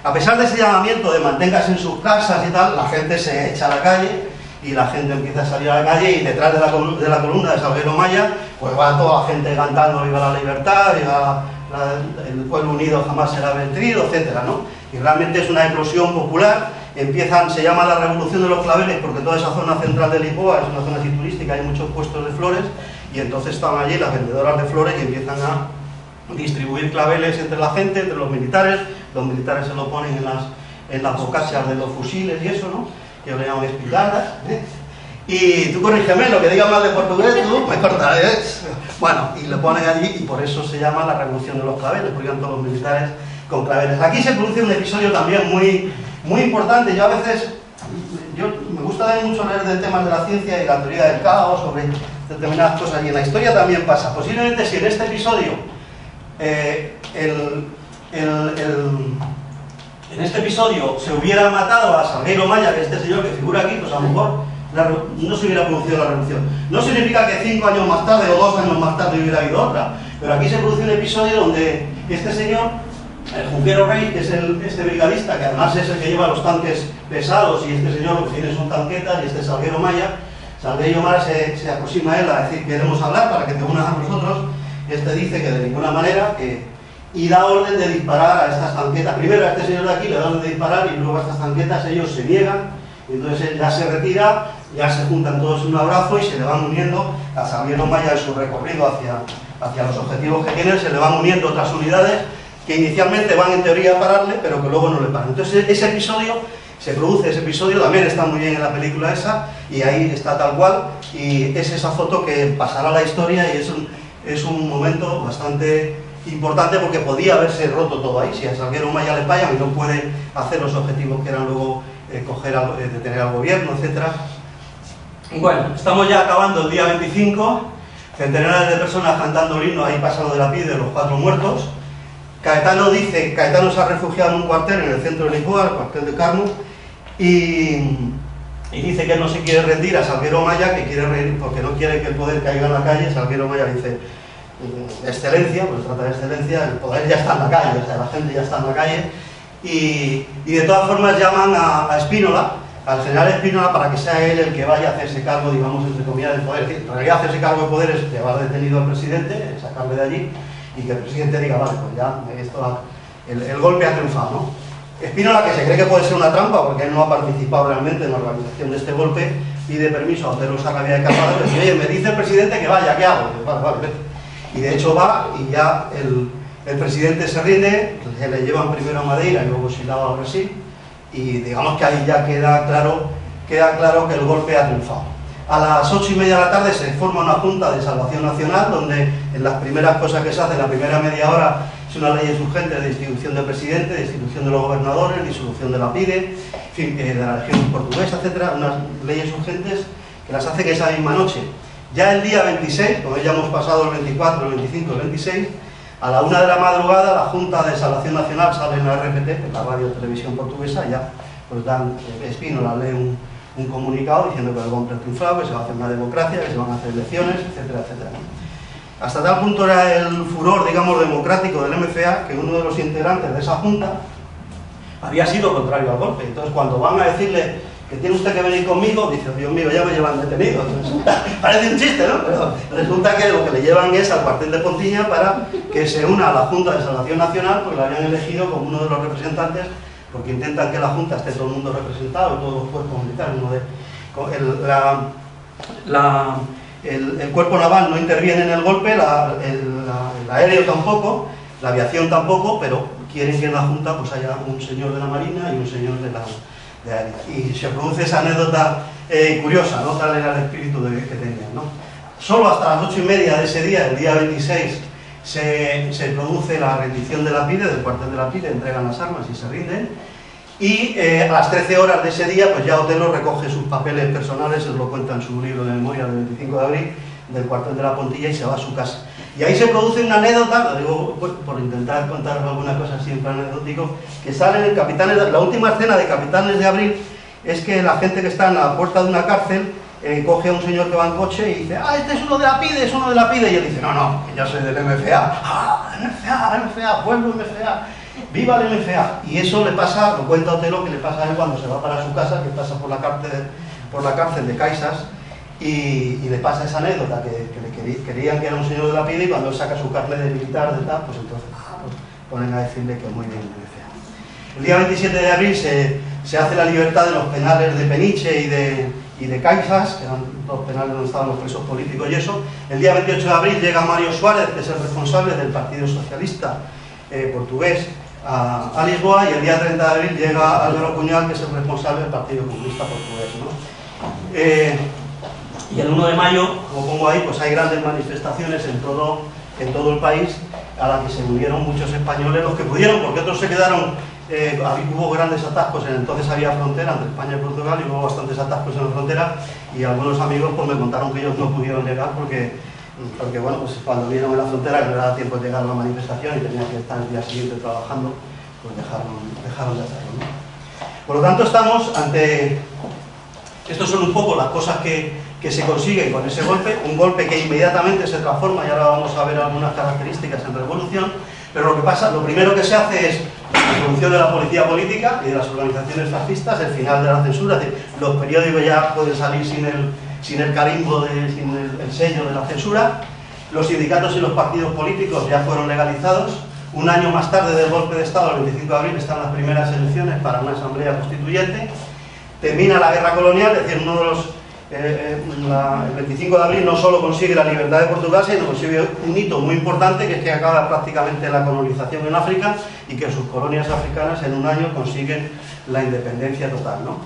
A pesar de ese llamamiento de manténgase en sus casas y tal, la gente se echa a la calle, y la gente empieza a salir a la calle, y detrás de la columna de Salgueiro Maya pues va toda la gente cantando viva la libertad, viva el pueblo unido jamás será vencido, etcétera, ¿no? Y realmente es una eclosión popular. Se llama la Revolución de los Claveles porque toda esa zona central de Lisboa es una zona así turística, hay muchos puestos de flores, y entonces están allí las vendedoras de flores y empiezan a distribuir claveles entre la gente, entre los militares se lo ponen en las bocachas de los fusiles y eso, ¿no? Que le llaman espingardas, ¿eh? Y tú corrígeme, lo que diga mal de portugués, tú me cortarás. Bueno, y lo ponen allí y por eso se llama la Revolución de los Claveles, porque iban todos los militares con claveles. Aquí se produce un episodio también muy importante. Yo a veces, me gusta mucho leer de temas de la ciencia y la teoría del caos, sobre determinadas cosas, y en la historia también pasa. Posiblemente si en este episodio, en este episodio se hubiera matado a Salgueiro Maya, que es este señor que figura aquí, pues a lo mejor no se hubiera producido la revolución. No significa que 5 años más tarde o 2 años más tarde hubiera habido otra, pero aquí se produce un episodio donde este señor, el Junqueiro Rey, que es este brigadista, que además es el que lleva los tanques pesados, y este señor lo que tiene son tanquetas, y este Salgueiro Maya se aproxima a él a decir: queremos hablar para que te unas a nosotros. Este dice que de ninguna manera, y da orden de disparar a estas tanquetas. Primero a este señor de aquí le da orden de disparar, y luego a estas tanquetas ellos se niegan, y entonces él ya se retira, ya se juntan todos en un abrazo y se le van uniendo a Salgueiro Maya en su recorrido hacia los objetivos que tienen. Se le van uniendo otras unidades que inicialmente van en teoría a pararle, pero que luego no le paran. Entonces ese episodio también está muy bien en la película esa, y ahí está tal cual, y es esa foto que pasará a la historia, y es un momento bastante importante porque podía haberse roto todo ahí. Si a Salgueiro Maya le fallan y no puede hacer los objetivos que eran luego detener al gobierno, etc. Bueno, estamos ya acabando el día 25, centenares de personas cantando el himno ahí pasando de la pie de los 4 muertos. Caetano se ha refugiado en un cuartel en el centro de Lisboa, el cuartel de Carmo, y dice que no se quiere rendir a Salgueiro Maya, que quiere rendir porque no quiere que el poder caiga en la calle. Salgueiro Maya dice: excelencia, pues trata de excelencia, el poder ya está en la calle, o sea, la gente ya está en la calle, y de todas formas llaman a Spínola, al general Spínola, para que sea él el que vaya a hacerse cargo, digamos, entre comillas, del poder. En realidad hacerse cargo del poder es llevar detenido al presidente, sacarle de allí, y que el presidente diga: vale, pues ya, el golpe ha triunfado, ¿no? Spínola, que se cree que puede ser una trampa porque él no ha participado realmente en la organización de este golpe, pide permiso a Otero Sarrabia de Cazador y dice: oye, me dice el presidente que vaya, ¿qué hago? Y dice: vale, vete. Y de hecho va, y ya el presidente se rinde, se le llevan primero a Madeira y luego Silao a Brasil, y digamos que ahí ya queda claro que el golpe ha triunfado. A las 8:30 de la tarde se forma una Junta de Salvación Nacional, donde en las primeras cosas que se hacen, la primera media hora, es una ley urgente de destitución del presidente, de destitución de los gobernadores, disolución de la PIDE, en fin, de la región portuguesa, etcétera, unas leyes urgentes que las hacen esa misma noche. Ya el día 26, como ya hemos pasado el 24, el 25, el 26, a la 1 de la madrugada la Junta de Salvación Nacional sale en la RPT, en la radio televisión portuguesa, ya pues dan, Spínola lee un comunicado diciendo que el golpe ha triunfado, que se va a hacer una democracia, que se van a hacer elecciones, etcétera, etcétera. Hasta tal punto era el furor, digamos, democrático del MFA, que uno de los integrantes de esa Junta había sido contrario al golpe. Entonces, cuando van a decirle que tiene usted que venir conmigo, dice: Dios mío, ya me llevan detenido. Parece un chiste, ¿no? Pero resulta que lo que le llevan es al cuartel de Pontiña para que se una a la Junta de Salvación Nacional, porque la habían elegido como uno de los representantes, porque intentan que la Junta esté todo el mundo representado, todos los cuerpos militares. El cuerpo naval no interviene en el golpe, el aéreo tampoco, la aviación tampoco, pero quieren que en la Junta pues haya un señor de la Marina y un señor de aérea. Y se produce esa anécdota curiosa, ¿no? Tal era el espíritu que tenían, ¿no? Solo hasta las 8:30 de ese día, el día 26, se produce la rendición de la PIDE, del cuartel de la PIDE, entregan las armas y se rinden. Y a las 13 horas de ese día, pues ya Otero recoge sus papeles personales, se lo cuenta en su libro de memoria del 25 de abril, del cuartel de la Pontilla, y se va a su casa. Y ahí se produce una anécdota, lo digo pues, por intentar contar alguna cosa siempre anecdótico, que sale en Capitanes, la última escena de Capitanes de Abril, es que la gente que está en la puerta de una cárcel coge a un señor que va en coche y dice: ah, este es uno de la PIDE, es uno de la PIDE, y él dice: no, que yo soy del MFA. Ah, MFA, pueblo MFA. ¡Viva el MFA! Y eso le pasa, lo cuenta Otero, que le pasa a él cuando se va para su casa, que pasa por la cárcel de Caixas, y le pasa esa anécdota que querían que era un señor de la PIDE, y cuando él saca su carnet de militar de tal, pues entonces pues ponen a decirle que muy bien el MFA. El día 27 de abril se hace la libertad de los penales de Peniche y de Caifás, que eran dos penales donde estaban los presos políticos y eso. El día 28 de abril llega Mario Suárez, que es el responsable del Partido Socialista portugués, a Lisboa, y el día 30 de abril llega Álvaro Cunhal, que es el responsable del Partido Comunista Portugués, ¿no? Y el 1 de mayo, como pongo ahí, pues hay grandes manifestaciones en todo el país, a las que se unieron muchos españoles, los que pudieron, porque otros se quedaron. Hubo grandes atascos, entonces había frontera entre España y Portugal, y hubo bastantes atascos en la frontera, y algunos amigos pues me contaron que ellos no pudieron llegar porque bueno, pues cuando vieron en la frontera que no era tiempo de llegar a la manifestación y tenían que estar el día siguiente trabajando, pues dejaron de hacerlo, ¿no? Por lo tanto, estamos ante... Estos son un poco las cosas que se consiguen con ese golpe, un golpe que inmediatamente se transforma, y ahora vamos a ver algunas características en revolución. Pero lo que pasa, lo primero que se hace es la introducción de la policía política y de las organizaciones fascistas, el final de la censura, es decir, los periódicos ya pueden salir sin el carimbo, sin el sello de la censura. Los sindicatos y los partidos políticos ya fueron legalizados. Un año más tarde del golpe de Estado, el 25 de abril, están las primeras elecciones para una asamblea constituyente. Termina la guerra colonial, es decir, uno de los... el 25 de abril no solo consigue la libertad de Portugal, sino consigue un hito muy importante, que es que acaba prácticamente la colonización en África y que sus colonias africanas en un año consiguen la independencia total, ¿no?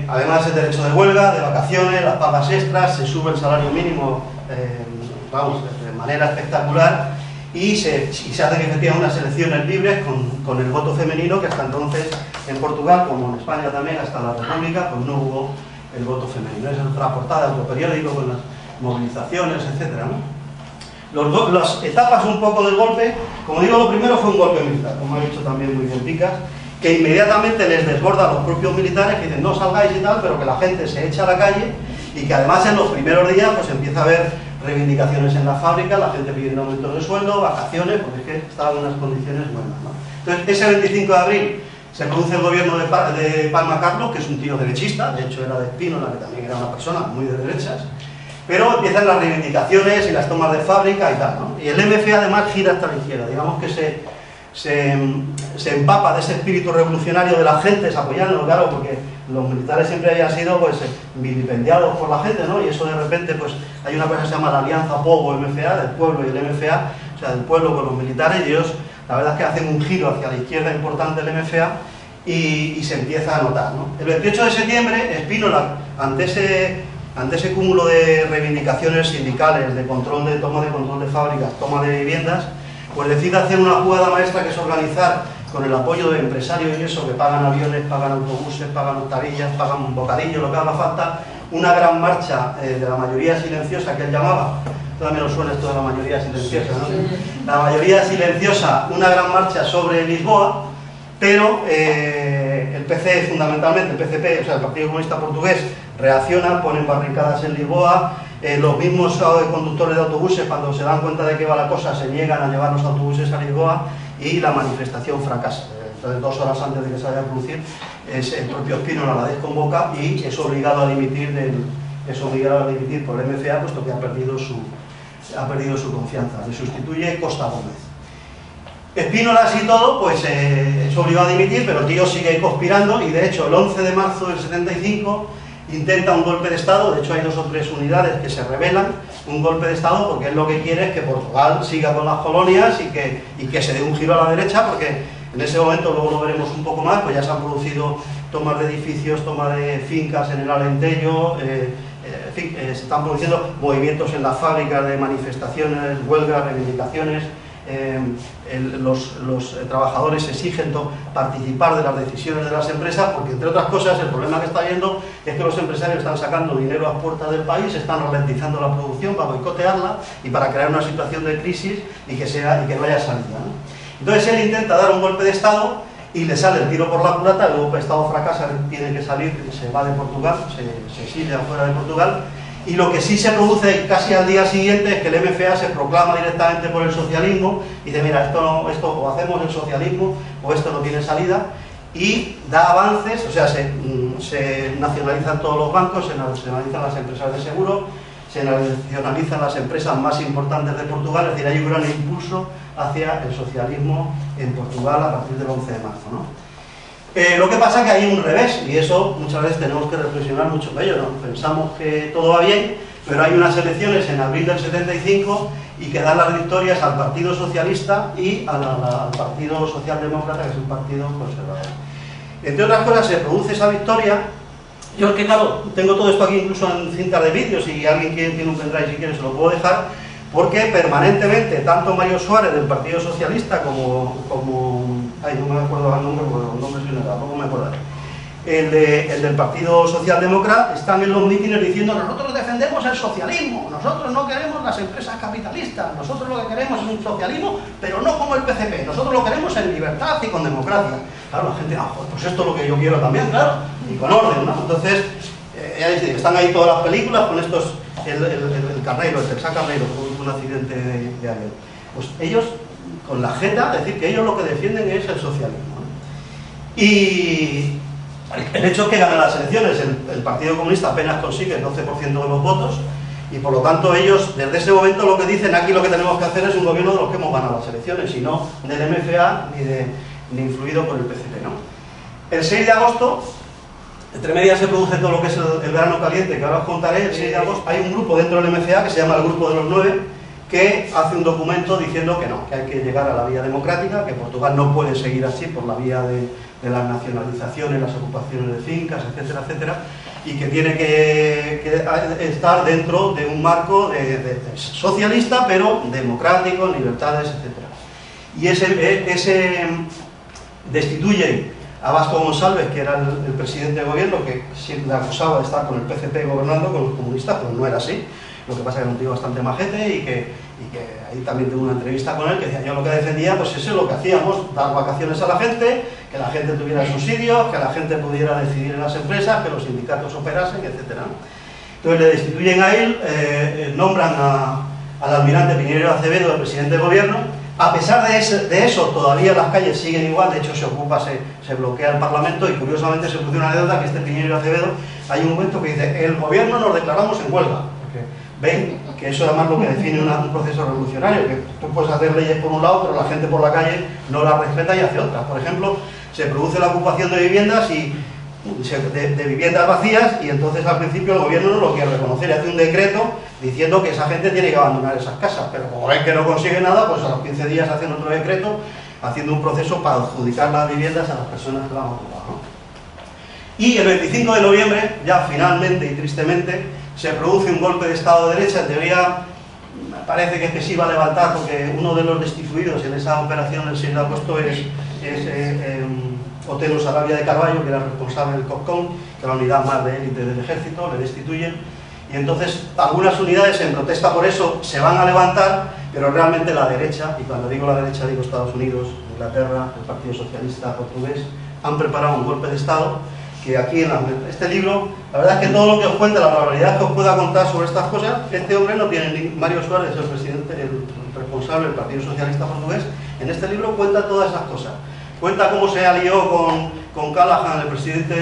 Además, el derecho de huelga, de vacaciones, las pagas extras, se sube el salario mínimo, de manera espectacular, y se hacen efectivamente unas elecciones libres con el voto femenino, que hasta entonces en Portugal, como en España también, hasta la República, pues no hubo el voto femenino. Esa es otra portada de otro periódico con las movilizaciones, etcétera, ¿no? Las etapas un poco del golpe, como digo, lo primero fue un golpe militar, como ha dicho también muy bien Picas, que inmediatamente les desborda a los propios militares, que dicen no salgáis y tal, pero que la gente se echa a la calle, y que además en los primeros días pues empieza a haber reivindicaciones en la fábrica, la gente pidiendo aumento de sueldo, vacaciones, porque es que estaban en unas condiciones buenas, ¿no? Entonces, ese 25 de abril se produce el gobierno de Palma Carlos, que es un tío derechista, de hecho era de Espínola, que también era una persona muy de derechas, pero empiezan las reivindicaciones y las tomas de fábrica y tal, ¿no? Y el MFA además gira hasta la izquierda, digamos que se empapa de ese espíritu revolucionario de las gentes apoyando, claro, porque los militares siempre habían sido pues vilipendiados por la gente, ¿no? Y eso de repente pues hay una cosa que se llama la alianza POGO-MFA, del pueblo y el MFA, o sea, del pueblo con los militares, y ellos la verdad es que hacen un giro hacia la izquierda importante del MFA y se empieza a notar, ¿no? El 28 de septiembre, Espínola, ante ese cúmulo de reivindicaciones sindicales, de toma de control de fábricas, toma de viviendas, pues decide hacer una jugada maestra, que es organizar, con el apoyo de empresarios y eso, que pagan aviones, pagan autobuses, pagan octavillas, pagan bocadillos, lo que haga falta, una gran marcha de la mayoría silenciosa, que él llamaba. Todavía me lo suena esto de la mayoría silenciosa, ¿no? La mayoría silenciosa, una gran marcha sobre Lisboa, pero el PC, fundamentalmente, el PCP, o sea, el Partido Comunista Portugués, reacciona, ponen barricadas en Lisboa, los mismos conductores de autobuses, cuando se dan cuenta de que va la cosa, se niegan a llevar los autobuses a Lisboa, y la manifestación fracasa. Entonces, 2 horas antes de que se vaya a producir, el propio Espínola la desconvoca y es obligado a dimitir por el MFA, puesto que ha perdido su confianza. Le sustituye Costa Gómez. Espínola, así todo, pues es obligado a dimitir, pero el tío sigue conspirando, y de hecho el 11 de marzo del 75 intenta un golpe de Estado. De hecho hay 2 o 3 unidades que se rebelan, un golpe de Estado, porque él lo que quiere es que Portugal siga con las colonias y que se dé un giro a la derecha, porque en ese momento, luego lo veremos un poco más, pues ya se han producido tomas de edificios, tomas de fincas en el Alentejo, en fin, se están produciendo movimientos en las fábricas de manifestaciones, huelgas, reivindicaciones. Los trabajadores exigen participar de las decisiones de las empresas, porque entre otras cosas el problema que está habiendo es que los empresarios están sacando dinero a puertas del país, están ralentizando la producción para boicotearla y para crear una situación de crisis y que no haya salida, ¿no? Entonces él intenta dar un golpe de Estado y le sale el tiro por la culata. El golpe de Estado fracasa, tiene que salir, se va de Portugal, se exilia fuera de Portugal. Y lo que sí se produce casi al día siguiente es que el MFA se proclama directamente por el socialismo y dice, mira, esto o hacemos el socialismo o esto no tiene salida. y da avances, o sea, se nacionalizan todos los bancos, se nacionalizan las empresas de seguro, se nacionalizan las empresas más importantes de Portugal, es decir, hay un gran impulso hacia el socialismo en Portugal a partir del 11 de marzo, ¿no? Lo que pasa es que hay un revés, y eso muchas veces tenemos que reflexionar mucho de ello, ¿no? Pensamos que todo va bien, pero hay unas elecciones en abril del 75 y que dan las victorias al Partido Socialista y al Partido Socialdemócrata, que es un partido conservador. Entre otras cosas, se produce esa victoria. Yo, es que claro, tengo todo esto aquí incluso en cintas de vídeos, si alguien tiene un pendrive, si quiere, se lo puedo dejar, porque permanentemente, tanto Mario Suárez del Partido Socialista como ay, no me acuerdo el nombre, porque los nombres yo tampoco me acuerdo, el del Partido Socialdemócrata, están en los mítines diciendo: nosotros defendemos el socialismo, nosotros no queremos las empresas capitalistas, nosotros lo que queremos es un socialismo, pero no como el PCP, nosotros lo queremos en libertad y con democracia. Claro, la gente, pues esto es lo que yo quiero también, claro, y con orden, ¿no? Entonces, están ahí todas las películas con estos, el Carneiro, el Texas Carneiro, que tuvo un accidente de avión. Pues ellos, con la agenda, decir que ellos lo que defienden es el socialismo, ¿no? Y el hecho es que ganan las elecciones, el Partido Comunista apenas consigue el 12% de los votos, y por lo tanto ellos, desde ese momento, lo que dicen: aquí lo que tenemos que hacer es un gobierno de los que hemos ganado las elecciones, y no del MFA ni influido por el PCP, ¿no? El 6 de agosto, entre medias se produce todo lo que es el verano caliente, que ahora os contaré. El 6 de agosto hay un grupo dentro del MFA que se llama el Grupo de los 9, que hace un documento diciendo que no, que hay que llegar a la vía democrática, que Portugal no puede seguir así por la vía de las nacionalizaciones, las ocupaciones de fincas, etcétera, etcétera, y que tiene que estar dentro de un marco socialista, pero democrático, libertades, etcétera. Y ese destituyen a Vasco González, que era el presidente de gobierno, que siempre le acusaba de estar con el PCP gobernando con los comunistas, pero no era así. Lo que pasa es que era un tío bastante majete, y que ahí también tuve una entrevista con él, que decía: yo lo que defendía, pues eso es lo que hacíamos, dar vacaciones a la gente, que la gente tuviera subsidios, que la gente pudiera decidir en las empresas, que los sindicatos operasen, etcétera. Entonces le destituyen a él, nombran al almirante Piñero Acevedo, el presidente del gobierno. A pesar de eso, todavía las calles siguen igual, de hecho se bloquea el Parlamento, y curiosamente se produce una anécdota, que este Piñero Acevedo, hay un momento que dice: el gobierno nos declaramos en huelga. Ven que eso además lo que define un proceso revolucionario, que tú puedes hacer leyes por un lado, pero la gente por la calle no las respeta y hace otras. Por ejemplo, se produce la ocupación de viviendas de viviendas vacías, y entonces al principio el gobierno no lo quiere reconocer, hace un decreto diciendo que esa gente tiene que abandonar esas casas, pero como ven que no consigue nada, pues a los 15 días hacen otro decreto haciendo un proceso para adjudicar las viviendas a las personas que las han ocupado, ¿no? Y el 25 de noviembre, ya finalmente y tristemente, se produce un golpe de Estado de derecha. En teoría parece que se iba a levantar, porque uno de los destituidos en esa operación el 6 de agosto es Otero Sarabia de Carballo, que era responsable del COSCOM, que era la unidad más de élite del ejército. Le destituyen, y entonces algunas unidades, en protesta por eso, se van a levantar, pero realmente la derecha, y cuando digo la derecha digo Estados Unidos, Inglaterra, el Partido Socialista portugués, han preparado un golpe de Estado, que aquí en este libro, la verdad es que todo lo que os cuente, la probabilidad que os pueda contar sobre estas cosas, este hombre no tiene ni... Mario Suárez, el presidente, el responsable del Partido Socialista portugués, en este libro cuenta todas esas cosas. Cuenta cómo se alió con Callaghan, el presidente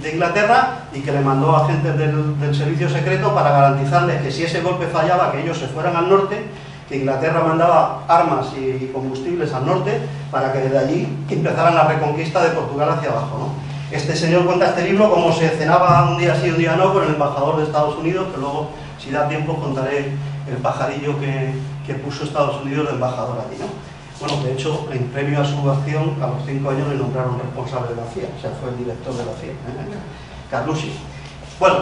de Inglaterra, y que le mandó a agentes del servicio secreto para garantizarles que si ese golpe fallaba, que ellos se fueran al norte, que Inglaterra mandaba armas y combustibles al norte, para que desde allí empezaran la reconquista de Portugal hacia abajo, ¿no? Este señor cuenta este libro como se cenaba un día sí y un día no con el embajador de Estados Unidos, que luego, si da tiempo, contaré el pajarillo que puso Estados Unidos de embajador allí, ¿no? Bueno, de hecho, en premio a su acción, a los 5 años le nombraron responsable de la CIA, o sea, fue el director de la CIA, Carlucci. Bueno,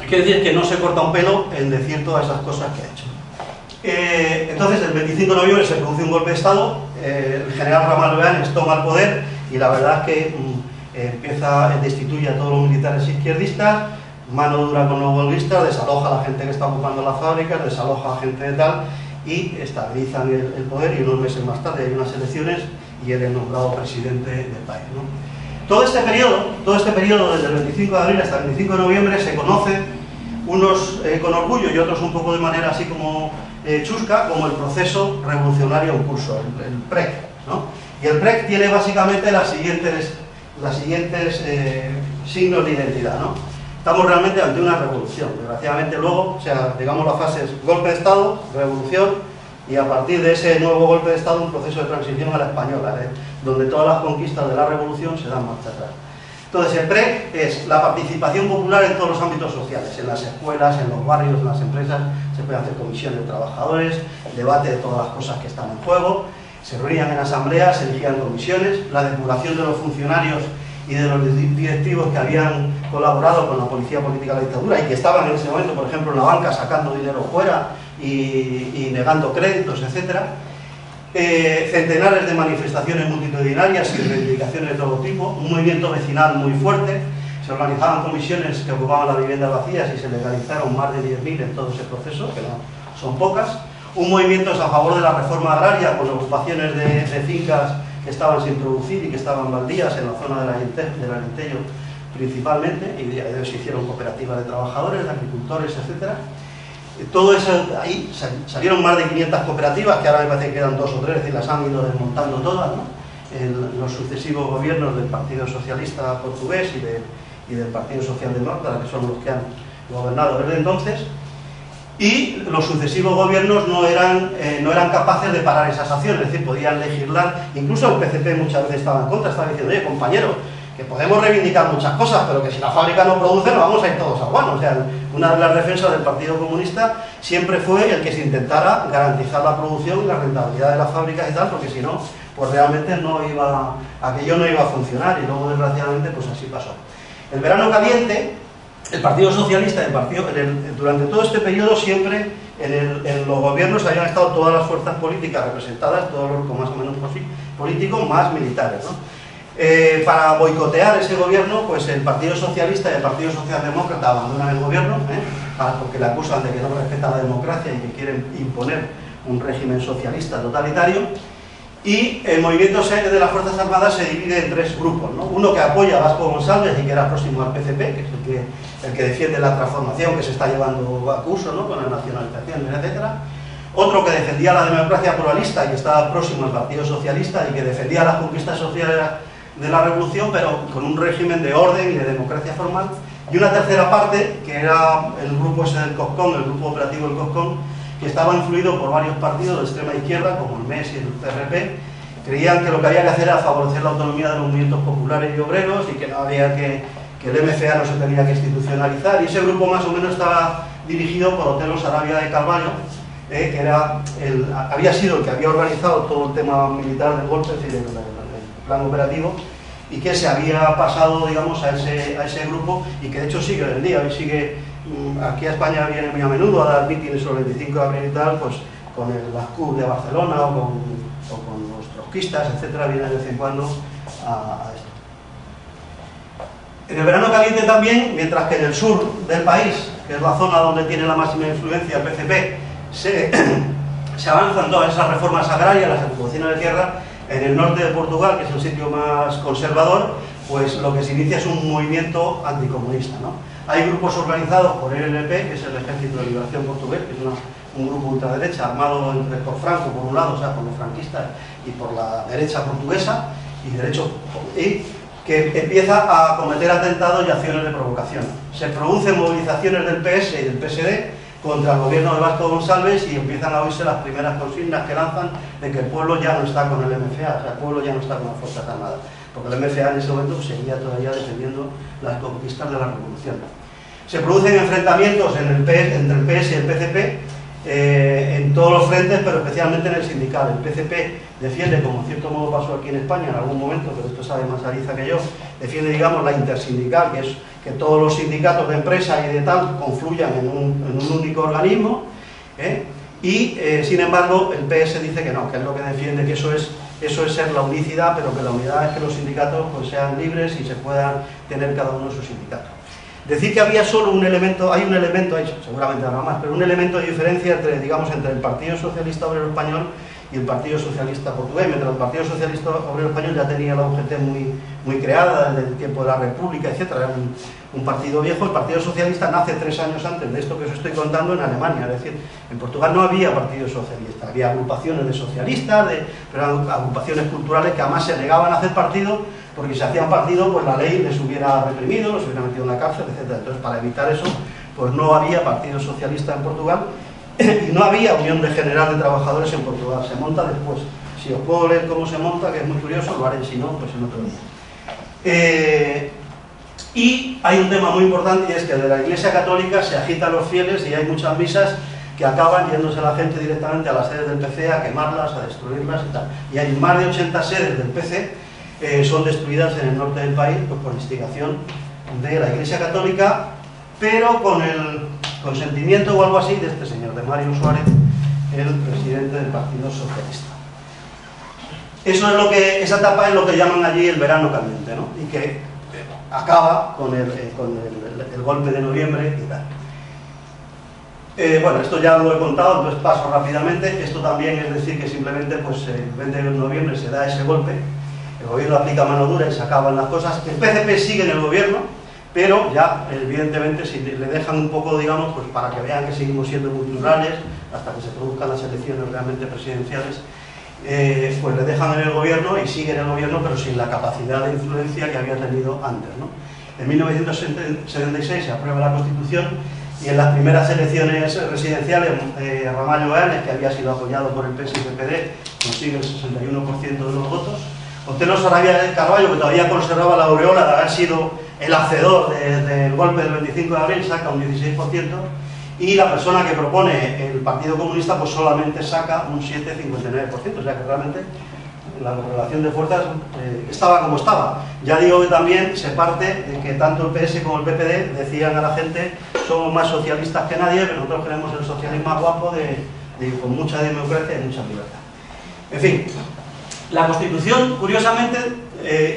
quiere decir que no se corta un pelo en decir todas esas cosas que ha hecho. Entonces, el 25 de noviembre se produce un golpe de Estado, el general Ramal Beanes toma el poder, y la verdad es que destituye a todos los militares izquierdistas, mano dura con los golpistas, desaloja a la gente que está ocupando las fábricas, desaloja a la gente de tal, y estabilizan el poder, y unos meses más tarde hay unas elecciones y él es nombrado presidente del país, ¿no? Todo este periodo, desde el 25 de abril hasta el 25 de noviembre, se conoce, unos con orgullo y otros un poco de manera así como chusca, como el proceso revolucionario en curso, el PREC, ¿no? Y el PREC tiene básicamente las siguientes las siguientes signos de identidad, ¿no? Estamos realmente ante una revolución. Desgraciadamente luego, o sea, digamos la fase es golpe de Estado, revolución, y a partir de ese nuevo golpe de Estado un proceso de transición a la española, donde todas las conquistas de la revolución se dan marcha atrás. Entonces el PRE es la participación popular en todos los ámbitos sociales, en las escuelas, en los barrios, en las empresas, se pueden hacer comisiones de trabajadores, debate de todas las cosas que están en juego, se reunían en asambleas, se elegían comisiones, la depuración de los funcionarios y de los directivos que habían colaborado con la policía política de la dictadura y que estaban en ese momento, por ejemplo, en la banca sacando dinero fuera y negando créditos, etc. Centenares de manifestaciones multitudinarias y reivindicaciones de todo tipo, un movimiento vecinal muy fuerte, se organizaban comisiones que ocupaban las viviendas vacías y se legalizaron más de 10.000 en todo ese proceso, que no son pocas, un movimiento a favor de la reforma agraria con ocupaciones de fincas que estaban sin producir y que estaban baldías en la zona del Alentejo principalmente, y se hicieron cooperativas de trabajadores, de agricultores, etc. Todo eso, ahí salieron más de 500 cooperativas, que ahora me parece que quedan 2 o 3, es decir, las han ido desmontando todas, ¿no? En los sucesivos gobiernos del Partido Socialista Portugués y del Partido Socialdemócrata, que son los que han gobernado desde entonces, y los sucesivos gobiernos no eran capaces de parar esas acciones, es decir, podían legislar, incluso el PCP muchas veces estaba en contra, estaba diciendo, oye, compañero, que podemos reivindicar muchas cosas, pero que si la fábrica no produce, nos vamos a ir todos a Guano. O sea, una de las defensas del Partido Comunista siempre fue el que se intentara garantizar la producción y la rentabilidad de las fábricas y tal, porque si no, pues realmente aquello no iba a funcionar, y luego desgraciadamente pues así pasó. El verano caliente, el Partido Socialista, durante todo este periodo siempre en los gobiernos habían estado todas las fuerzas políticas representadas, todos los grupos más o menos políticos, más militares, ¿no? Para boicotear ese gobierno, pues el Partido Socialista y el Partido Socialdemócrata abandonan el gobierno, porque le acusan de que no respeta la democracia y que quieren imponer un régimen socialista totalitario, y el movimiento de las Fuerzas Armadas se divide en 3 grupos, ¿no? Uno que apoya a Vasco González y que era próximo al PCP, que es el que defiende la transformación que se está llevando a curso, ¿no? Con la nacionalización, etc. Otro que defendía la democracia pluralista y que estaba próximo al Partido Socialista y que defendía las conquistas sociales de la revolución, pero con un régimen de orden y de democracia formal, y una tercera parte, que era el grupo ese del COSCON, el grupo operativo del COSCON, que estaba influido por varios partidos de extrema izquierda, como el MES y el PRP, creían que lo que había que hacer era favorecer la autonomía de los movimientos populares y obreros, y que no había que el MCA no se tenía que institucionalizar, y ese grupo más o menos estaba dirigido por Otelo Sarabia de Carvalho, que había sido el que había organizado todo el tema militar del golpe, es decir, el plan operativo, y que se había pasado, digamos, a ese grupo, y que de hecho sigue hoy en día. Hoy sigue, aquí a España viene muy a menudo a dar mítines sobre el 25 de abril y tal, pues con las CUP de Barcelona o con los trotskistas, etcétera, viene de vez en cuando a esto. En el verano caliente también, mientras que en el sur del país, que es la zona donde tiene la máxima influencia el PCP, se avanzan todas esas reformas agrarias, las ocupaciones de tierra. En el norte de Portugal, que es el sitio más conservador, pues lo que se inicia es un movimiento anticomunista, ¿no? Hay grupos organizados por el ELP, que es el Ejército de Liberación Portugués, que es un grupo ultraderecha armado por Franco, por un lado, o sea, por los franquistas, y por la derecha portuguesa, y que empieza a cometer atentados y acciones de provocación. Se producen movilizaciones del PS y del PSD contra el gobierno de Vasco González, y empiezan a oírse las primeras consignas que lanzan de que el pueblo ya no está con el MFA, o sea, el pueblo ya no está con las Fuerzas Armadas, porque el MFA en ese momento seguía todavía defendiendo las conquistas de la revolución. Se producen enfrentamientos entre el PS y el PCP en todos los frentes, pero especialmente en el sindical. El PCP defiende, como en cierto modo pasó aquí en España en algún momento, pero esto sabe más Ariza que yo, defiende, digamos, la intersindical, que es que todos los sindicatos de empresa y de tal confluyan en un único organismo, y sin embargo el PS dice que no, que es lo que defiende, que eso es ser la unicidad, pero que la unidad es que los sindicatos pues sean libres y se puedan tener cada uno de sus sindicatos. Decir que había solo un elemento, hay un elemento, seguramente habrá más, pero un elemento de diferencia entre el Partido Socialista Obrero Español y el Partido Socialista Portugués, mientras el Partido Socialista Obrero Español ya tenía la UGT muy creada desde el tiempo de la República, etc. Era un partido viejo. El Partido Socialista nace 3 años antes de esto que os estoy contando en Alemania, es decir, en Portugal no había Partido Socialista, había agrupaciones de socialistas, pero eran agrupaciones culturales que además se negaban a hacer partido, porque si hacían partido, pues la ley les hubiera reprimido, los hubiera metido en la cárcel, etc. Entonces, para evitar eso, pues no había Partido Socialista en Portugal, y no había Unión de General de Trabajadores en Portugal, se monta después. Si os puedo leer cómo se monta, que es muy curioso, lo haré, si no, pues en otro día. Y hay un tema muy importante, y es que de la Iglesia Católica se agitan los fieles y hay muchas misas que acaban yéndose la gente directamente a las sedes del PC a quemarlas, a destruirlas y tal. Y hay más de 80 sedes del PC, son destruidas en el norte del país, pues por instigación de la Iglesia Católica, pero con el consentimiento o algo así de este señor, de Mario Suárez, el presidente del Partido Socialista. Eso es lo que, esa etapa es lo que llaman allí el verano caliente, ¿no? Y que acaba con el golpe de noviembre y tal. Bueno, esto ya lo he contado, entonces paso rápidamente. Esto también es decir que simplemente pues, el 20 de noviembre se da ese golpe, el gobierno aplica mano dura y se acaban las cosas. El PCP sigue en el gobierno, pero ya evidentemente si le dejan un poco, digamos, pues para que vean que seguimos siendo muy plurales hasta que se produzcan las elecciones realmente presidenciales, pues le dejan en el gobierno y sigue en el gobierno, pero sin la capacidad de influencia que había tenido antes, ¿no? En 1976 se aprueba la Constitución y en las primeras elecciones residenciales Ramallo Eanes, que había sido apoyado por el PS y PPD, consigue el 61% de los votos. Otero Sarabia del Carballo, que todavía conservaba la aureola de haber sido el hacedor del golpe del 25 de abril, saca un 16%, y la persona que propone el Partido Comunista pues solamente saca un 7,59%, o sea que realmente la correlación de fuerzas estaba como estaba. Ya digo que también se parte de que tanto el PS como el PPD decían a la gente: somos más socialistas que nadie, pero nosotros queremos el socialismo más guapo, con mucha democracia y mucha libertad. En fin, la Constitución, curiosamente,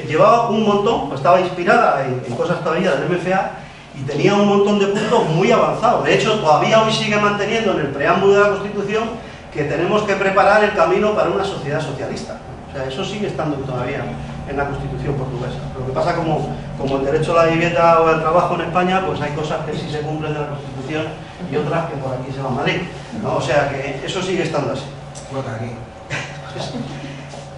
llevaba un montón, estaba inspirada en cosas todavía del MFA, y tenía un montón de puntos muy avanzados. De hecho, todavía hoy sigue manteniendo en el preámbulo de la Constitución que tenemos que preparar el camino para una sociedad socialista. O sea, eso sigue estando todavía en la Constitución portuguesa. Lo que pasa, como el derecho a la vivienda o al trabajo en España, pues hay cosas que sí se cumplen de la Constitución y otras que por aquí se van a Madrid, ¿no? O sea que eso sigue estando así. Vota aquí.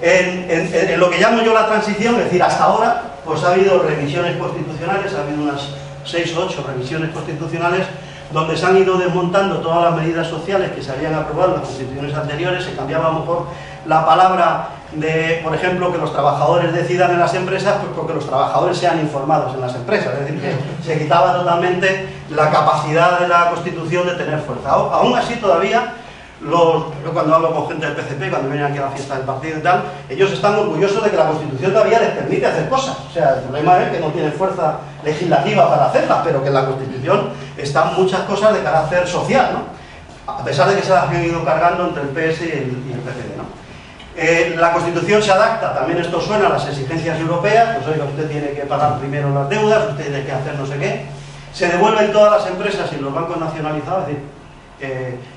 En lo que llamo yo la transición, es decir, hasta ahora, pues ha habido revisiones constitucionales, ha habido unas 6 o 8 revisiones constitucionales donde se han ido desmontando todas las medidas sociales que se habían aprobado en las constituciones anteriores. Se cambiaba a lo mejor la palabra de, por ejemplo, que los trabajadores decidan en las empresas, pues porque los trabajadores sean informados en las empresas, es decir, que se quitaba totalmente la capacidad de la Constitución de tener fuerza. Aún así, todavía, yo cuando hablo con gente del PCP, cuando vienen aquí a la fiesta del partido y tal, ellos están orgullosos de que la Constitución todavía les permite hacer cosas. O sea, el problema es que no tienen fuerza legislativa para hacerlas, pero que en la Constitución están muchas cosas de carácter social, ¿no? A pesar de que se las han ido cargando entre el PS y el PPD, ¿no? La Constitución se adapta, también esto suena, a las exigencias europeas, pues oiga, usted tiene que pagar primero las deudas, usted tiene que hacer no sé qué. Se devuelven todas las empresas y los bancos nacionalizados, es decir,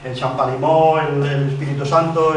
el Champalimó, el Espíritu Santo,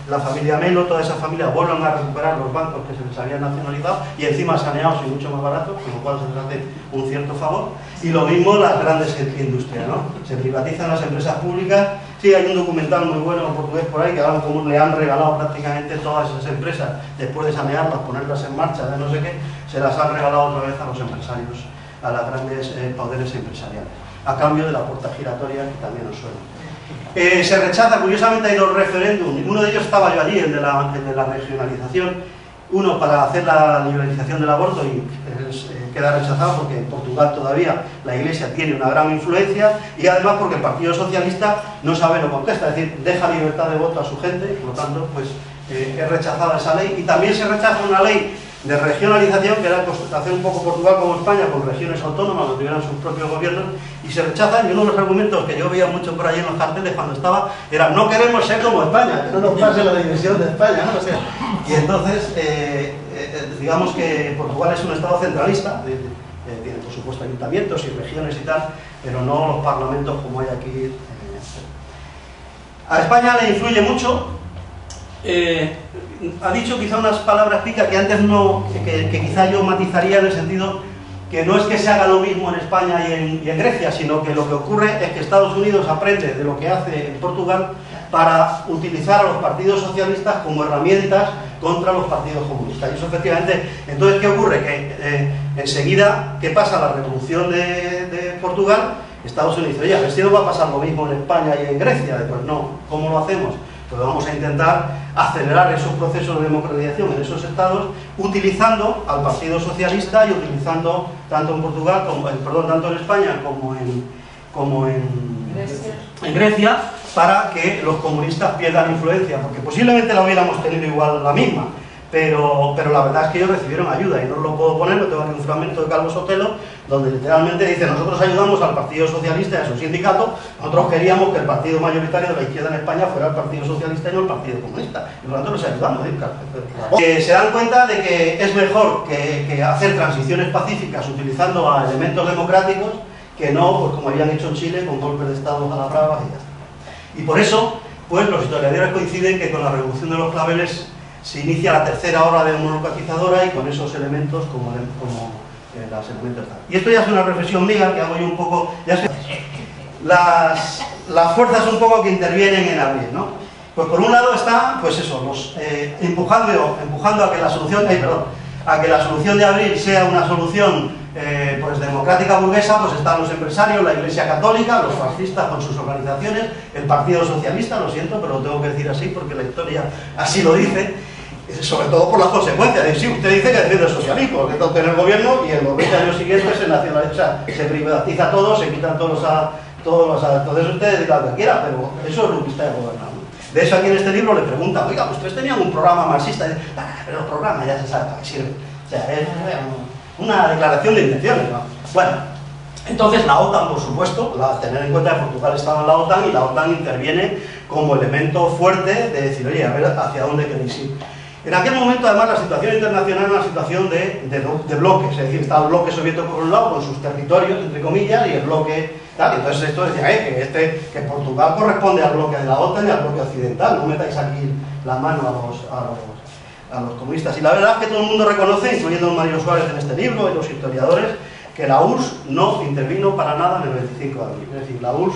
la familia Melo, todas esas familias vuelven a recuperar los bancos que se les habían nacionalizado y encima saneados y mucho más baratos, con lo cual se les hace un cierto favor. Y lo mismo las grandes industrias, ¿no? Se privatizan las empresas públicas. Sí, hay un documental muy bueno en portugués por ahí que hablan cómo le han regalado prácticamente todas esas empresas, después de sanearlas, ponerlas en marcha, de no sé qué, se las han regalado otra vez a los empresarios, a las grandes poderes empresariales, a cambio de la puerta giratoria, que también nos suena. Se rechaza, curiosamente hay 2 referéndums, uno de ellos estaba yo allí, el de la regionalización, uno para hacer la liberalización del aborto y queda rechazado porque en Portugal todavía la Iglesia tiene una gran influencia y además porque el Partido Socialista no sabe, no contesta, es decir, deja libertad de voto a su gente, por lo tanto, pues es rechazada esa ley. Y también se rechaza una ley de regionalización, que era hacer un poco Portugal como España, con regiones autónomas que tuvieran sus propios gobiernos, y se rechazan. Y uno de los argumentos que yo veía mucho por ahí en los carteles cuando estaba era: no queremos ser como España, que no nos pase la división de España, ¿no? O sea, y entonces, digamos que Portugal es un estado centralista, tiene por supuesto ayuntamientos y regiones y tal, pero no los parlamentos como hay aquí. A España le influye mucho ha dicho quizá unas palabras picas que antes no, que quizá yo matizaría en el sentido que no es que se haga lo mismo en España y en Grecia, sino que lo que ocurre es que Estados Unidos aprende de lo que hace en Portugal para utilizar a los partidos socialistas como herramientas contra los partidos comunistas. Y eso efectivamente, entonces, ¿qué ocurre? Que enseguida, ¿qué pasa? La revolución de Portugal, Estados Unidos dice, oye, a ver si no va a pasar lo mismo en España y en Grecia. Pues no, ¿cómo lo hacemos? Pues vamos a intentar acelerar esos procesos de democratización en esos estados, utilizando al Partido Socialista y utilizando tanto en Portugal, tanto en España como en Grecia, para que los comunistas pierdan influencia, porque posiblemente la hubiéramos tenido igual la misma, pero la verdad es que ellos recibieron ayuda, y no lo puedo poner, pero tengo aquí un fragmento de Calvo Sotelo, donde literalmente dice, nosotros ayudamos al Partido Socialista y a su sindicato, nosotros queríamos que el partido mayoritario de la izquierda en España fuera el Partido Socialista y no el Partido Comunista, y por lo tanto los ayudamos. Se dan cuenta de que es mejor que hacer transiciones pacíficas utilizando a elementos democráticos, que no, pues como habían hecho en Chile, con golpes de Estado a las bravas y ya está. Y por eso, pues los historiadores coinciden que con la revolución de los claveles se inicia la tercera ola democratizadora y con esos elementos como los elementos tal. Y esto ya es una reflexión mía que hago yo un poco, ya sé, las fuerzas un poco que intervienen en abril, ¿no? Pues por un lado está, pues eso, empujando a que la solución de abril sea una solución pues democrática burguesa, pues están los empresarios, la Iglesia Católica, los fascistas con sus organizaciones, el Partido Socialista, lo siento, pero lo tengo que decir así porque la historia así lo dice, sobre todo por las consecuencias. Sí, usted dice que defiende el socialismo, que está en el gobierno y en los 20 años siguientes se nacionaliza, se privatiza todo, se quitan todos los entonces usted diga lo que quiera, pero eso es lo que usted ha gobernado. De eso aquí en este libro le preguntan, oiga, ustedes tenían un programa marxista, pero el programa ya se sabe para qué sirve. O sea, es una declaración de intenciones, ¿no? Bueno, entonces la OTAN, por supuesto, tener en cuenta que Portugal estaba en la OTAN y la OTAN interviene como elemento fuerte de decir, oye, a ver hacia dónde queréis ir. En aquel momento, además, la situación internacional era una situación de bloques, es decir, estaba el bloque soviético por un lado, con sus territorios, entre comillas, y el bloque tal. Entonces esto decía, que Portugal corresponde al bloque de la OTAN y al bloque occidental, no metáis aquí la mano a los comunistas. Y la verdad es que todo el mundo reconoce, incluyendo Mario Suárez en este libro y los historiadores, que la URSS no intervino para nada en el 25 de abril. Es decir, la URSS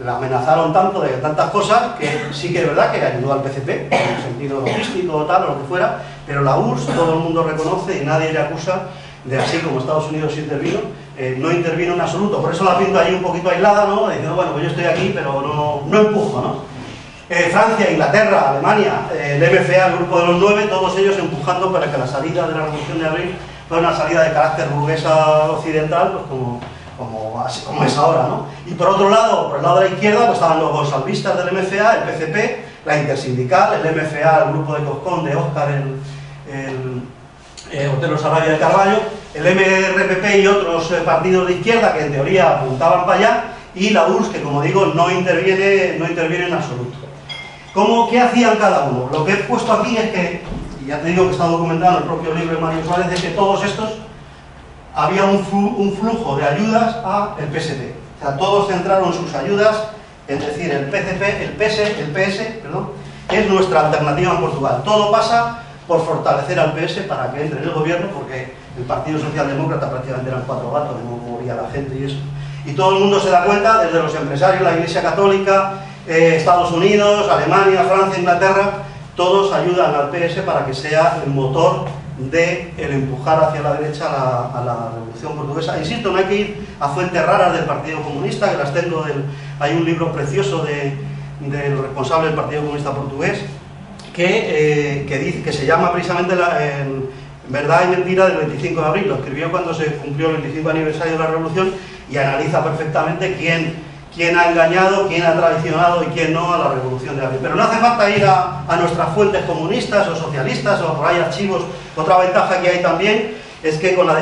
la amenazaron tanto de tantas cosas que sí que es verdad que ayudó al PCP, en el sentido logístico o tal, o lo que fuera, pero la URSS todo el mundo reconoce y nadie le acusa de, así como Estados Unidos intervino, no intervino en absoluto. Por eso la pinto ahí un poquito aislada, ¿no? Diciendo, bueno, pues yo estoy aquí, pero no empujo, ¿no? Francia, Inglaterra, Alemania, el MFA, el Grupo de los 9, todos ellos empujando para que la salida de la Revolución de Abril fuera una salida de carácter burguesa occidental, pues como es ahora, ¿no? Y por otro lado, por el lado de la izquierda, pues estaban los salvistas del MFA, el PCP, la Intersindical, el MFA, el Grupo de Coscón, de Óscar, Otero Sarabia de Carballo, el MRPP y otros partidos de izquierda que en teoría apuntaban para allá, y la URSS, que como digo, no interviene en absoluto. ¿Qué hacían cada uno? Lo que he puesto aquí es que, y ya te digo que está documentado en el propio libro de Mario Suárez, es que todos estos había un flujo de ayudas al PST. O sea, todos centraron sus ayudas, es decir, el PS, es nuestra alternativa en Portugal. Todo pasa por fortalecer al PS para que entre en el gobierno, porque el Partido Socialdemócrata prácticamente eran 4 gatos, no moría la gente y eso. Y todo el mundo se da cuenta, desde los empresarios, la Iglesia Católica, Estados Unidos, Alemania, Francia, Inglaterra, todos ayudan al PS para que sea el motor de el empujar hacia la derecha a la Revolución Portuguesa. Insisto, no hay que ir a fuentes raras del Partido Comunista, que las tengo hay un libro precioso del responsable del Partido Comunista Portugués, que se llama precisamente Verdad y Mentira del 25 de abril. Lo escribió cuando se cumplió el 25 aniversario de la Revolución y analiza perfectamente quién ha engañado, quién ha traicionado y quién no a la Revolución de abril. Pero no hace falta ir a nuestras fuentes comunistas o socialistas o por ahí archivos. Otra ventaja que hay también es que con la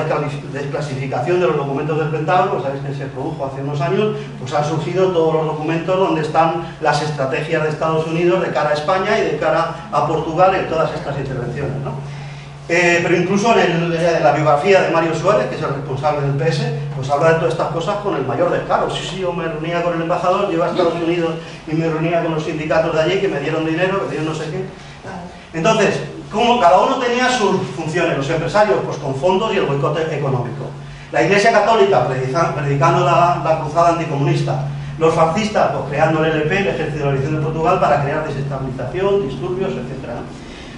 desclasificación de los documentos del Pentágono, sabéis que se produjo hace unos años, pues han surgido todos los documentos donde están las estrategias de Estados Unidos de cara a España y de cara a Portugal en todas estas intervenciones, ¿no? Pero incluso en la biografía de Mario Suárez, que es el responsable del PS, pues habla de todas estas cosas con el mayor descaro. Sí, yo me reunía con el embajador, yo iba a Estados Unidos y me reunía con los sindicatos de allí que me dieron dinero, que me dieron no sé qué. Entonces, como cada uno tenía sus funciones, los empresarios pues con fondos y el boicot económico, la Iglesia Católica predicando la cruzada anticomunista, los fascistas pues creando el ELP, el Ejército de la Liberación de Portugal, para crear desestabilización, disturbios, etc.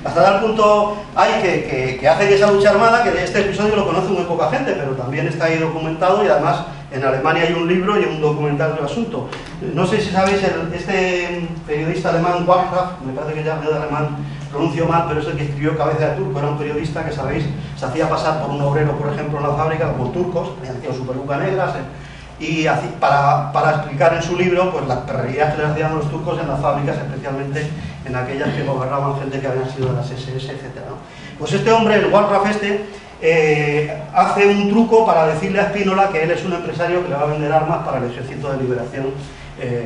Hasta tal punto hay que hacen esa lucha armada, que este episodio lo conoce muy poca gente, pero también está ahí documentado, y además en Alemania hay un libro y un documental del asunto. No sé si sabéis, este periodista alemán, Wallraff, me parece que ya de alemán pronuncio mal, pero es el que escribió Cabeza de Turco, era un periodista que, sabéis, se hacía pasar por un obrero, por ejemplo, en la fábrica, como turcos, le hacían su peluca negra, y para explicar en su libro pues las perrerías que le hacían los turcos en las fábricas, especialmente en aquellas que gobernaban gente que habían sido de las SS, etc. Pues este hombre, el Wallraff hace un truco para decirle a Spínola que él es un empresario que le va a vender armas para el Ejército de Liberación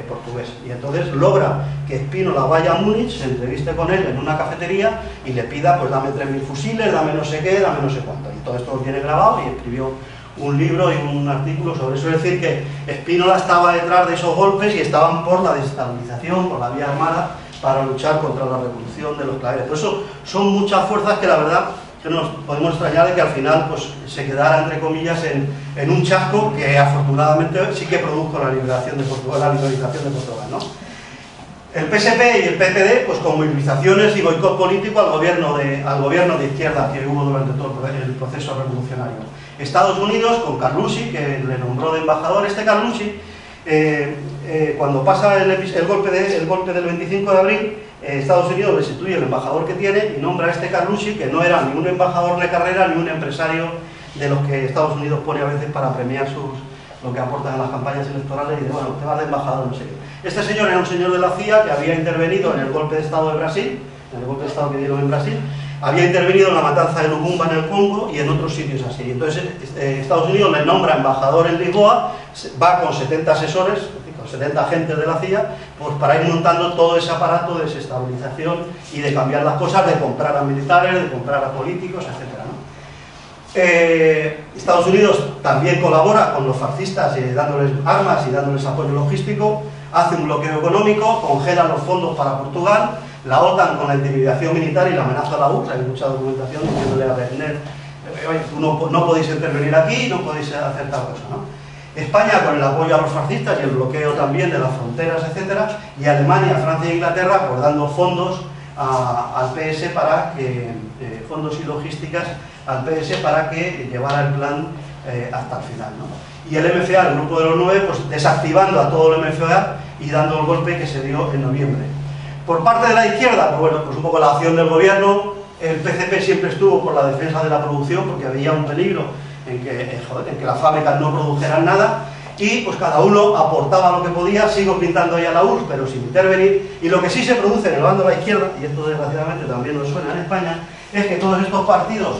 portugués. Y entonces logra que Spínola vaya a Múnich, se entreviste con él en una cafetería y le pida, pues dame 3000 fusiles, dame no sé qué, dame no sé cuánto. Y todo esto viene grabado y escribió un libro y un artículo sobre eso. Es decir, que Spínola estaba detrás de esos golpes y estaban por la desestabilización, por la vía armada, para luchar contra la revolución de los claveles. Por eso son muchas fuerzas que la verdad que nos podemos extrañar de que al final pues, se quedara, entre comillas, en un chasco que afortunadamente sí que produjo la liberación de Portugal, la liberalización de Portugal, ¿no? El PSP y el PPD, pues con movilizaciones y boicot político al gobierno de izquierda que hubo durante todo el proceso revolucionario. Estados Unidos con Carlucci, que le nombró de embajador. Este Carlucci, cuando pasa el golpe del 25 de abril, Estados Unidos restituye el embajador que tiene y nombra a este Carlucci, que no era ni un embajador de carrera ni un empresario de los que Estados Unidos pone a veces para premiar lo que aportan en las campañas electorales, y dice, bueno, te vas de embajador, no sé qué. Este señor era un señor de la CIA que había intervenido en el golpe de Estado de Brasil, en el golpe de Estado que dieron en Brasil, había intervenido en la matanza de Lumumba en el Congo y en otros sitios así. Entonces Estados Unidos le nombra embajador en Lisboa, va con 70 asesores, con 70 agentes de la CIA, pues para ir montando todo ese aparato de desestabilización y de cambiar las cosas, de comprar a militares, de comprar a políticos, etc. Estados Unidos también colabora con los fascistas, dándoles armas y dándoles apoyo logístico, hace un bloqueo económico, congela los fondos para Portugal, la OTAN con la intimidación militar y la amenaza a la URSS. Hay mucha documentación diciéndole a Berner, tú no podéis intervenir aquí, no podéis hacer tal cosa, ¿no? España con el apoyo a los fascistas y el bloqueo también de las fronteras, etcétera, y Alemania, Francia e Inglaterra pues dando fondos al PS para que, fondos y logísticas al PS para que llevara el plan hasta el final, ¿no? Y el MFA, el grupo de los 9, pues desactivando a todo el MFA y dando el golpe que se dio en noviembre. Por parte de la izquierda, pues bueno, pues un poco la acción del gobierno. El PCP siempre estuvo por la defensa de la producción, porque había un peligro en que las fábricas no produjeran nada, y pues cada uno aportaba lo que podía. Sigo pintando ahí a la URSS, pero sin intervenir. Y lo que sí se produce en el bando de la izquierda, y esto desgraciadamente también nos suena en España, es que todos estos partidos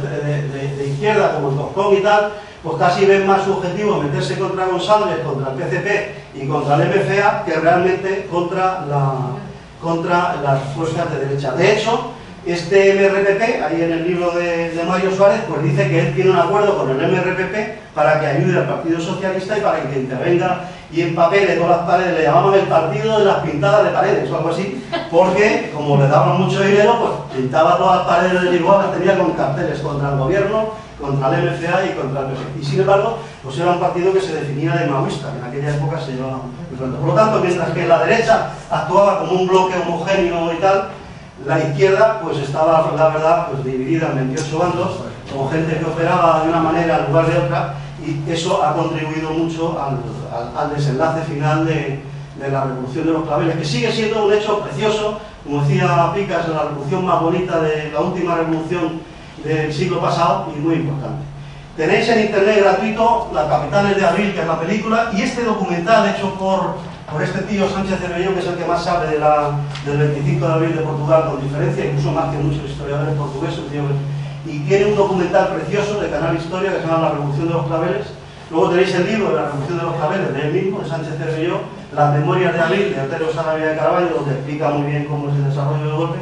de izquierda, como el COSCOM y tal, pues casi ven más su objetivo meterse contra González, contra el PCP y contra el MFA, que realmente contra las fuerzas de derecha. De hecho, este MRPP, ahí en el libro de Mario Suárez, pues dice que él tiene un acuerdo con el MRPP para que ayude al Partido Socialista y para que intervenga y empapele todas las paredes. Le llamaban el partido de las pintadas de paredes o algo así, porque como le daban mucho dinero, pues pintaba todas las paredes de Lisboa, las tenía con carteles contra el gobierno, contra el MFA y contra el PSOE. Y sin embargo, pues era un partido que se definía de maoísta, que en aquella época se llevaba muy pronto. Por lo tanto, mientras que la derecha actuaba como un bloque homogéneo y tal, la izquierda pues estaba, la verdad, pues dividida en 28 bandos, con gente que operaba de una manera en lugar de otra, y eso ha contribuido mucho al desenlace final de la revolución de los claveles, que sigue siendo un hecho precioso, como decía Picas, la revolución más bonita de la última revolución del siglo pasado y muy importante. Tenéis en internet gratuito Las Capitales de Abril, que es la película, y este documental hecho por este tío Sánchez Cervelló, que es el que más sabe del 25 de abril de Portugal, con diferencia, incluso más que muchos historiadores portugueses, y tiene un documental precioso de Canal Historia que se llama La Revolución de los Claveles. Luego tenéis el libro de La Revolución de los Claveles, de él mismo, de Sánchez Cervelló, Las Memorias de Abril, de Otero Sarabia de Carvalho, donde explica muy bien cómo es el desarrollo del golpe.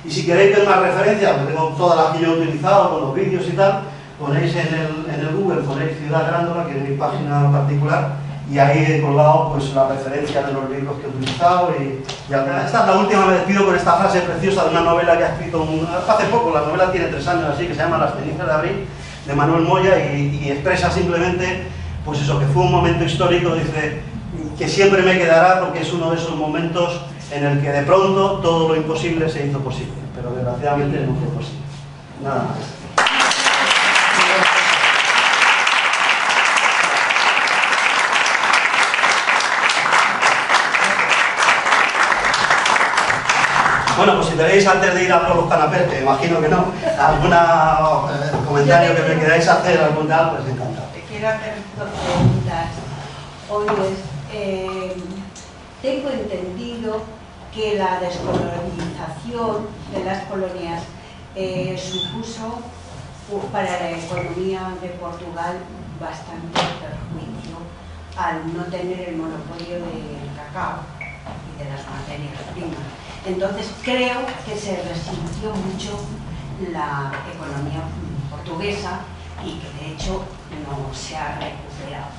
Y si queréis ver más referencias, que tengo todas las que yo he utilizado, con los vídeos y tal, ponéis en el Google, ponéis Ciudad Grándola, que es mi página particular, y ahí he colgado pues la referencia de los libros que he utilizado y esta es la última. Me despido con esta frase preciosa de una novela que ha escrito hace poco. La novela tiene 3 años así, que se llama Las cenizas de abril, de Manuel Moya, y expresa simplemente pues eso, que fue un momento histórico, dice, que siempre me quedará porque es uno de esos momentos en el que de pronto todo lo imposible se hizo posible, pero desgraciadamente no fue posible. Nada más. Bueno, pues si tenéis, antes de ir a por los canapés, que imagino que no, alguna comentario que me queráis hacer, algún tal, pues encantado. Te quiero hacer 2 preguntas. Oyes, tengo entendido que la descolonización de las colonias supuso para la economía de Portugal bastante perjuicio al no tener el monopolio del cacao y de las materias primas. Entonces creo que se resintió mucho la economía portuguesa y que de hecho no se ha recuperado.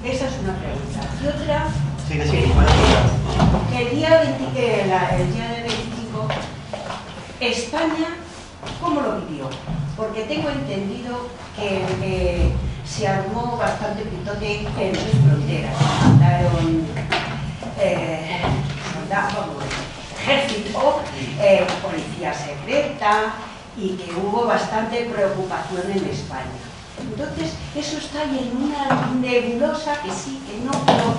Esa es una pregunta. Y otra, Sí, que que el día 25, España, ¿cómo lo vivió? Porque tengo entendido que se armó bastante pitote en sus fronteras. Mandaron ejército, policía secreta, y que hubo bastante preocupación en España. Entonces, eso está ahí en una nebulosa que sí, que no, pero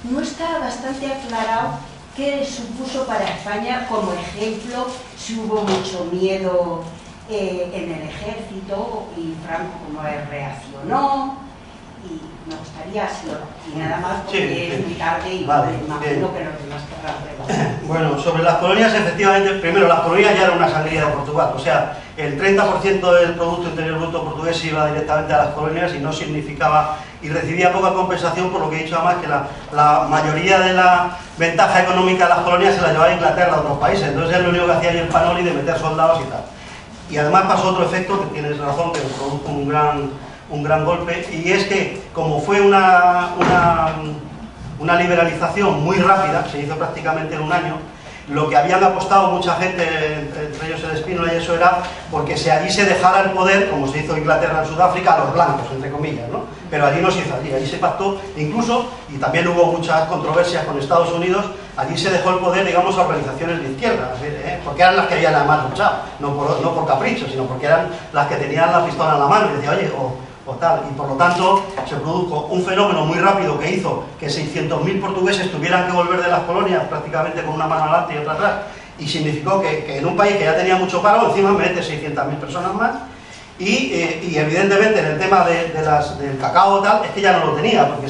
no está bastante aclarado qué supuso para España. Como ejemplo, si hubo mucho miedo en el ejército y Franco cómo reaccionó, y me gustaría, y nada más porque sí, es muy tarde y vale, me imagino que los demás querrán preguntar. Bueno, sobre las colonias, efectivamente, primero, las colonias ya eran una sangría de Portugal, o sea, el 30% del Producto Interior Bruto portugués iba directamente a las colonias y no significaba, y recibía poca compensación, por lo que he dicho además, que la mayoría de la ventaja económica de las colonias se la llevaba a Inglaterra a otros países, entonces es lo único que hacía ahí el Panoli de meter soldados y tal. Y además pasó otro efecto, que tienes razón, que produjo un gran golpe, y es que como fue una liberalización muy rápida, se hizo prácticamente en un año, lo que habían apostado mucha gente, entre ellos el Espínola y eso, era porque allí se dejara el poder, como se hizo en Inglaterra en Sudáfrica, a los blancos, entre comillas, ¿no? Pero allí no se hizo, allí se pactó, incluso, y también hubo muchas controversias con Estados Unidos, allí se dejó el poder, digamos, a organizaciones de izquierda, porque eran las que habían además luchado, no por capricho, sino porque eran las que tenían la pistola en la mano y decían, oye, o tal, y por lo tanto se produjo un fenómeno muy rápido que hizo que 600.000 portugueses tuvieran que volver de las colonias prácticamente con una mano adelante y otra atrás, y significó que en un país que ya tenía mucho paro, encima mete 600.000 personas más, y evidentemente en el tema del cacao tal, es que ya no lo tenía, porque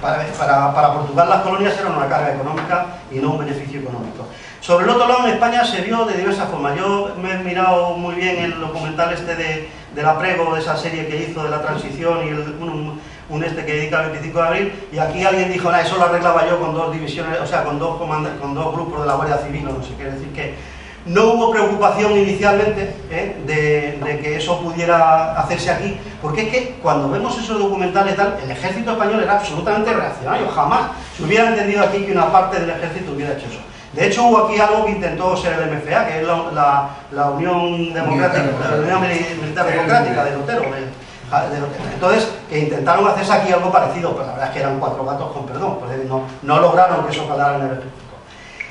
para Portugal las colonias eran una carga económica y no un beneficio económico. Sobre el otro lado, en España se vio de diversas formas. Yo me he mirado muy bien el documental este de la Prego, de esa serie que hizo de la transición, y un este que dedica al 25 de abril, y aquí alguien dijo, nah, eso lo arreglaba yo con 2 divisiones, o sea, con dos grupos de la Guardia Civil, o no sé, quiere decir que no hubo preocupación inicialmente de que eso pudiera hacerse aquí, porque es que cuando vemos esos documentales tal, el ejército español era absolutamente reaccionario, jamás se hubiera entendido aquí que una parte del ejército hubiera hecho eso. De hecho, hubo aquí algo que intentó ser el MFA, que es la Unión Democrática, la Unión Militar Democrática de Lutero. Entonces, que intentaron hacerse aquí algo parecido, pero la verdad es que eran 4 gatos con perdón, pues no lograron que eso calara en el ejército.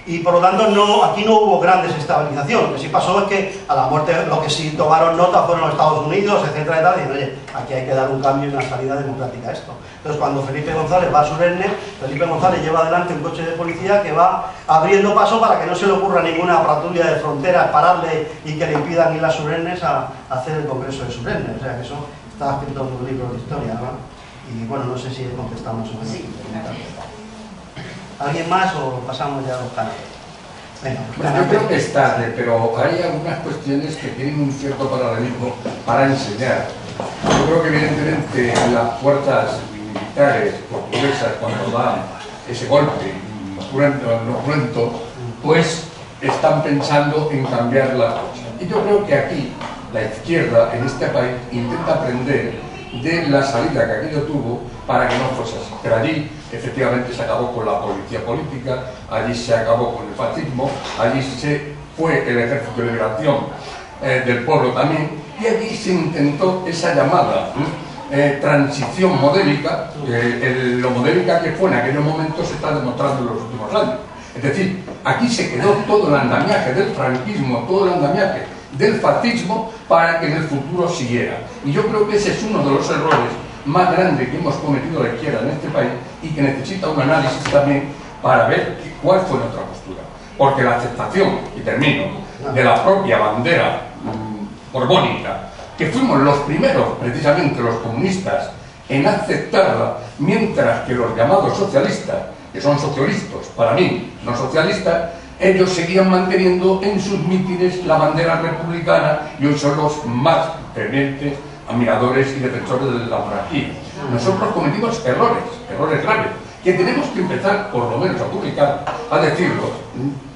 Y por lo tanto, aquí no hubo gran desestabilización. Lo que sí pasó es que a la muerte, lo que sí tomaron nota fueron los Estados Unidos, etcétera, y tal, y oye, aquí hay que dar un cambio y una salida democrática a esto. Entonces, cuando Felipe González va a Surenne, Felipe González lleva adelante un coche de policía que va abriendo paso para que no se le ocurra ninguna patrulla de fronteras pararle y que le impidan ir a Surennes a hacer el congreso de Surenne. O sea, que eso está escrito en un libro de historia, ¿no? Y bueno, no sé si contestamos o no. Sí. ¿Alguien más o pasamos ya a los canales? Bueno, yo creo que es tarde, pero hay algunas cuestiones que tienen un cierto paralelismo para enseñar. Yo creo que evidentemente las fuerzas militares portuguesas, cuando dan ese golpe no pronto, pues están pensando en cambiar la cosa. Y yo creo que aquí la izquierda en este país intenta aprender de la salida que aquello tuvo para que no fuese así. Pero allí efectivamente se acabó con la policía política, allí se acabó con el fascismo, allí se fue el ejército de liberación del pueblo también, y allí se intentó esa llamada transición modélica, lo modélica que fue en aquellos momentos se está demostrando en los últimos años. Es decir, aquí se quedó todo el andamiaje del franquismo, todo el andamiaje del fascismo para que en el futuro siguiera. Y yo creo que ese es uno de los errores más grandes que hemos cometido la izquierda en este país y que necesita un análisis también para ver cuál fue nuestra postura. Porque la aceptación, y termino, de la propia bandera borbónica, que fuimos los primeros, precisamente los comunistas, en aceptarla, mientras que los llamados socialistas, que son socialistas, para mí, no socialistas, ellos seguían manteniendo en sus mítines la bandera republicana y hoy son los más fervientes admiradores y defensores de la monarquía. Nosotros cometimos errores graves, que tenemos que empezar por lo menos a publicar, a decirlos,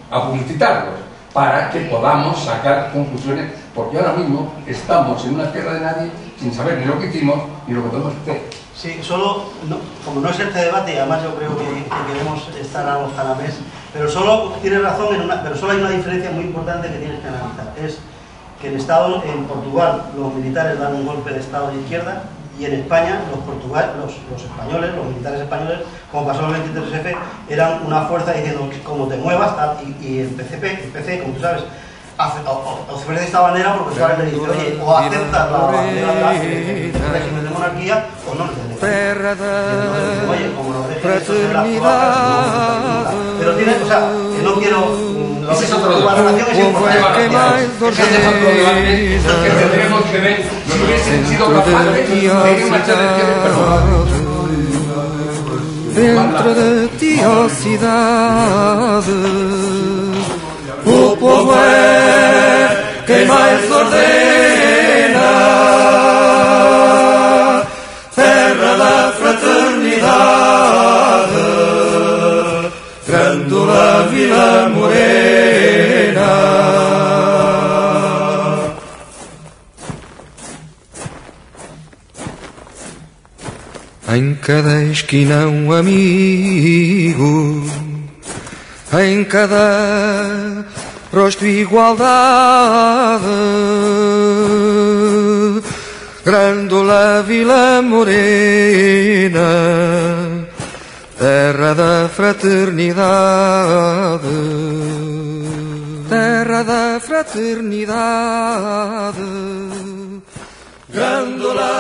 a publicitarlos, para que podamos sacar conclusiones, porque ahora mismo estamos en una tierra de nadie sin saber ni lo que hicimos ni lo que podemos hacer. Sí, como no es este debate, y además yo creo que queremos estar a los canapés, pero solo tienes razón, pero solo hay una diferencia muy importante que tienes que analizar. Es que en Portugal los militares dan un golpe de Estado de izquierda, y en España los españoles, los militares españoles, como pasó en el 23F, eran una fuerza diciendo como te muevas, tal, y el PC, como tú sabes, ofrece esta bandera porque Suárez le dice, oye, o aceptas la bandera del régimen de monarquía o no le oye, como nos dejen la actual, pero tiene, o sea, que no quiero... Ese es otro debate. Ese es otro debate que tendremos que ver si hubiesen sido capaces de ir una dentro de ti, ó cidade, o povo é quem mais ordena, terra da fraternidade, Grândola Vila Morena. Em cada esquina um amigo, em cada rosto igualdade, Grândola Vila Morena, terra da fraternidade, terra da fraternidade, Grândola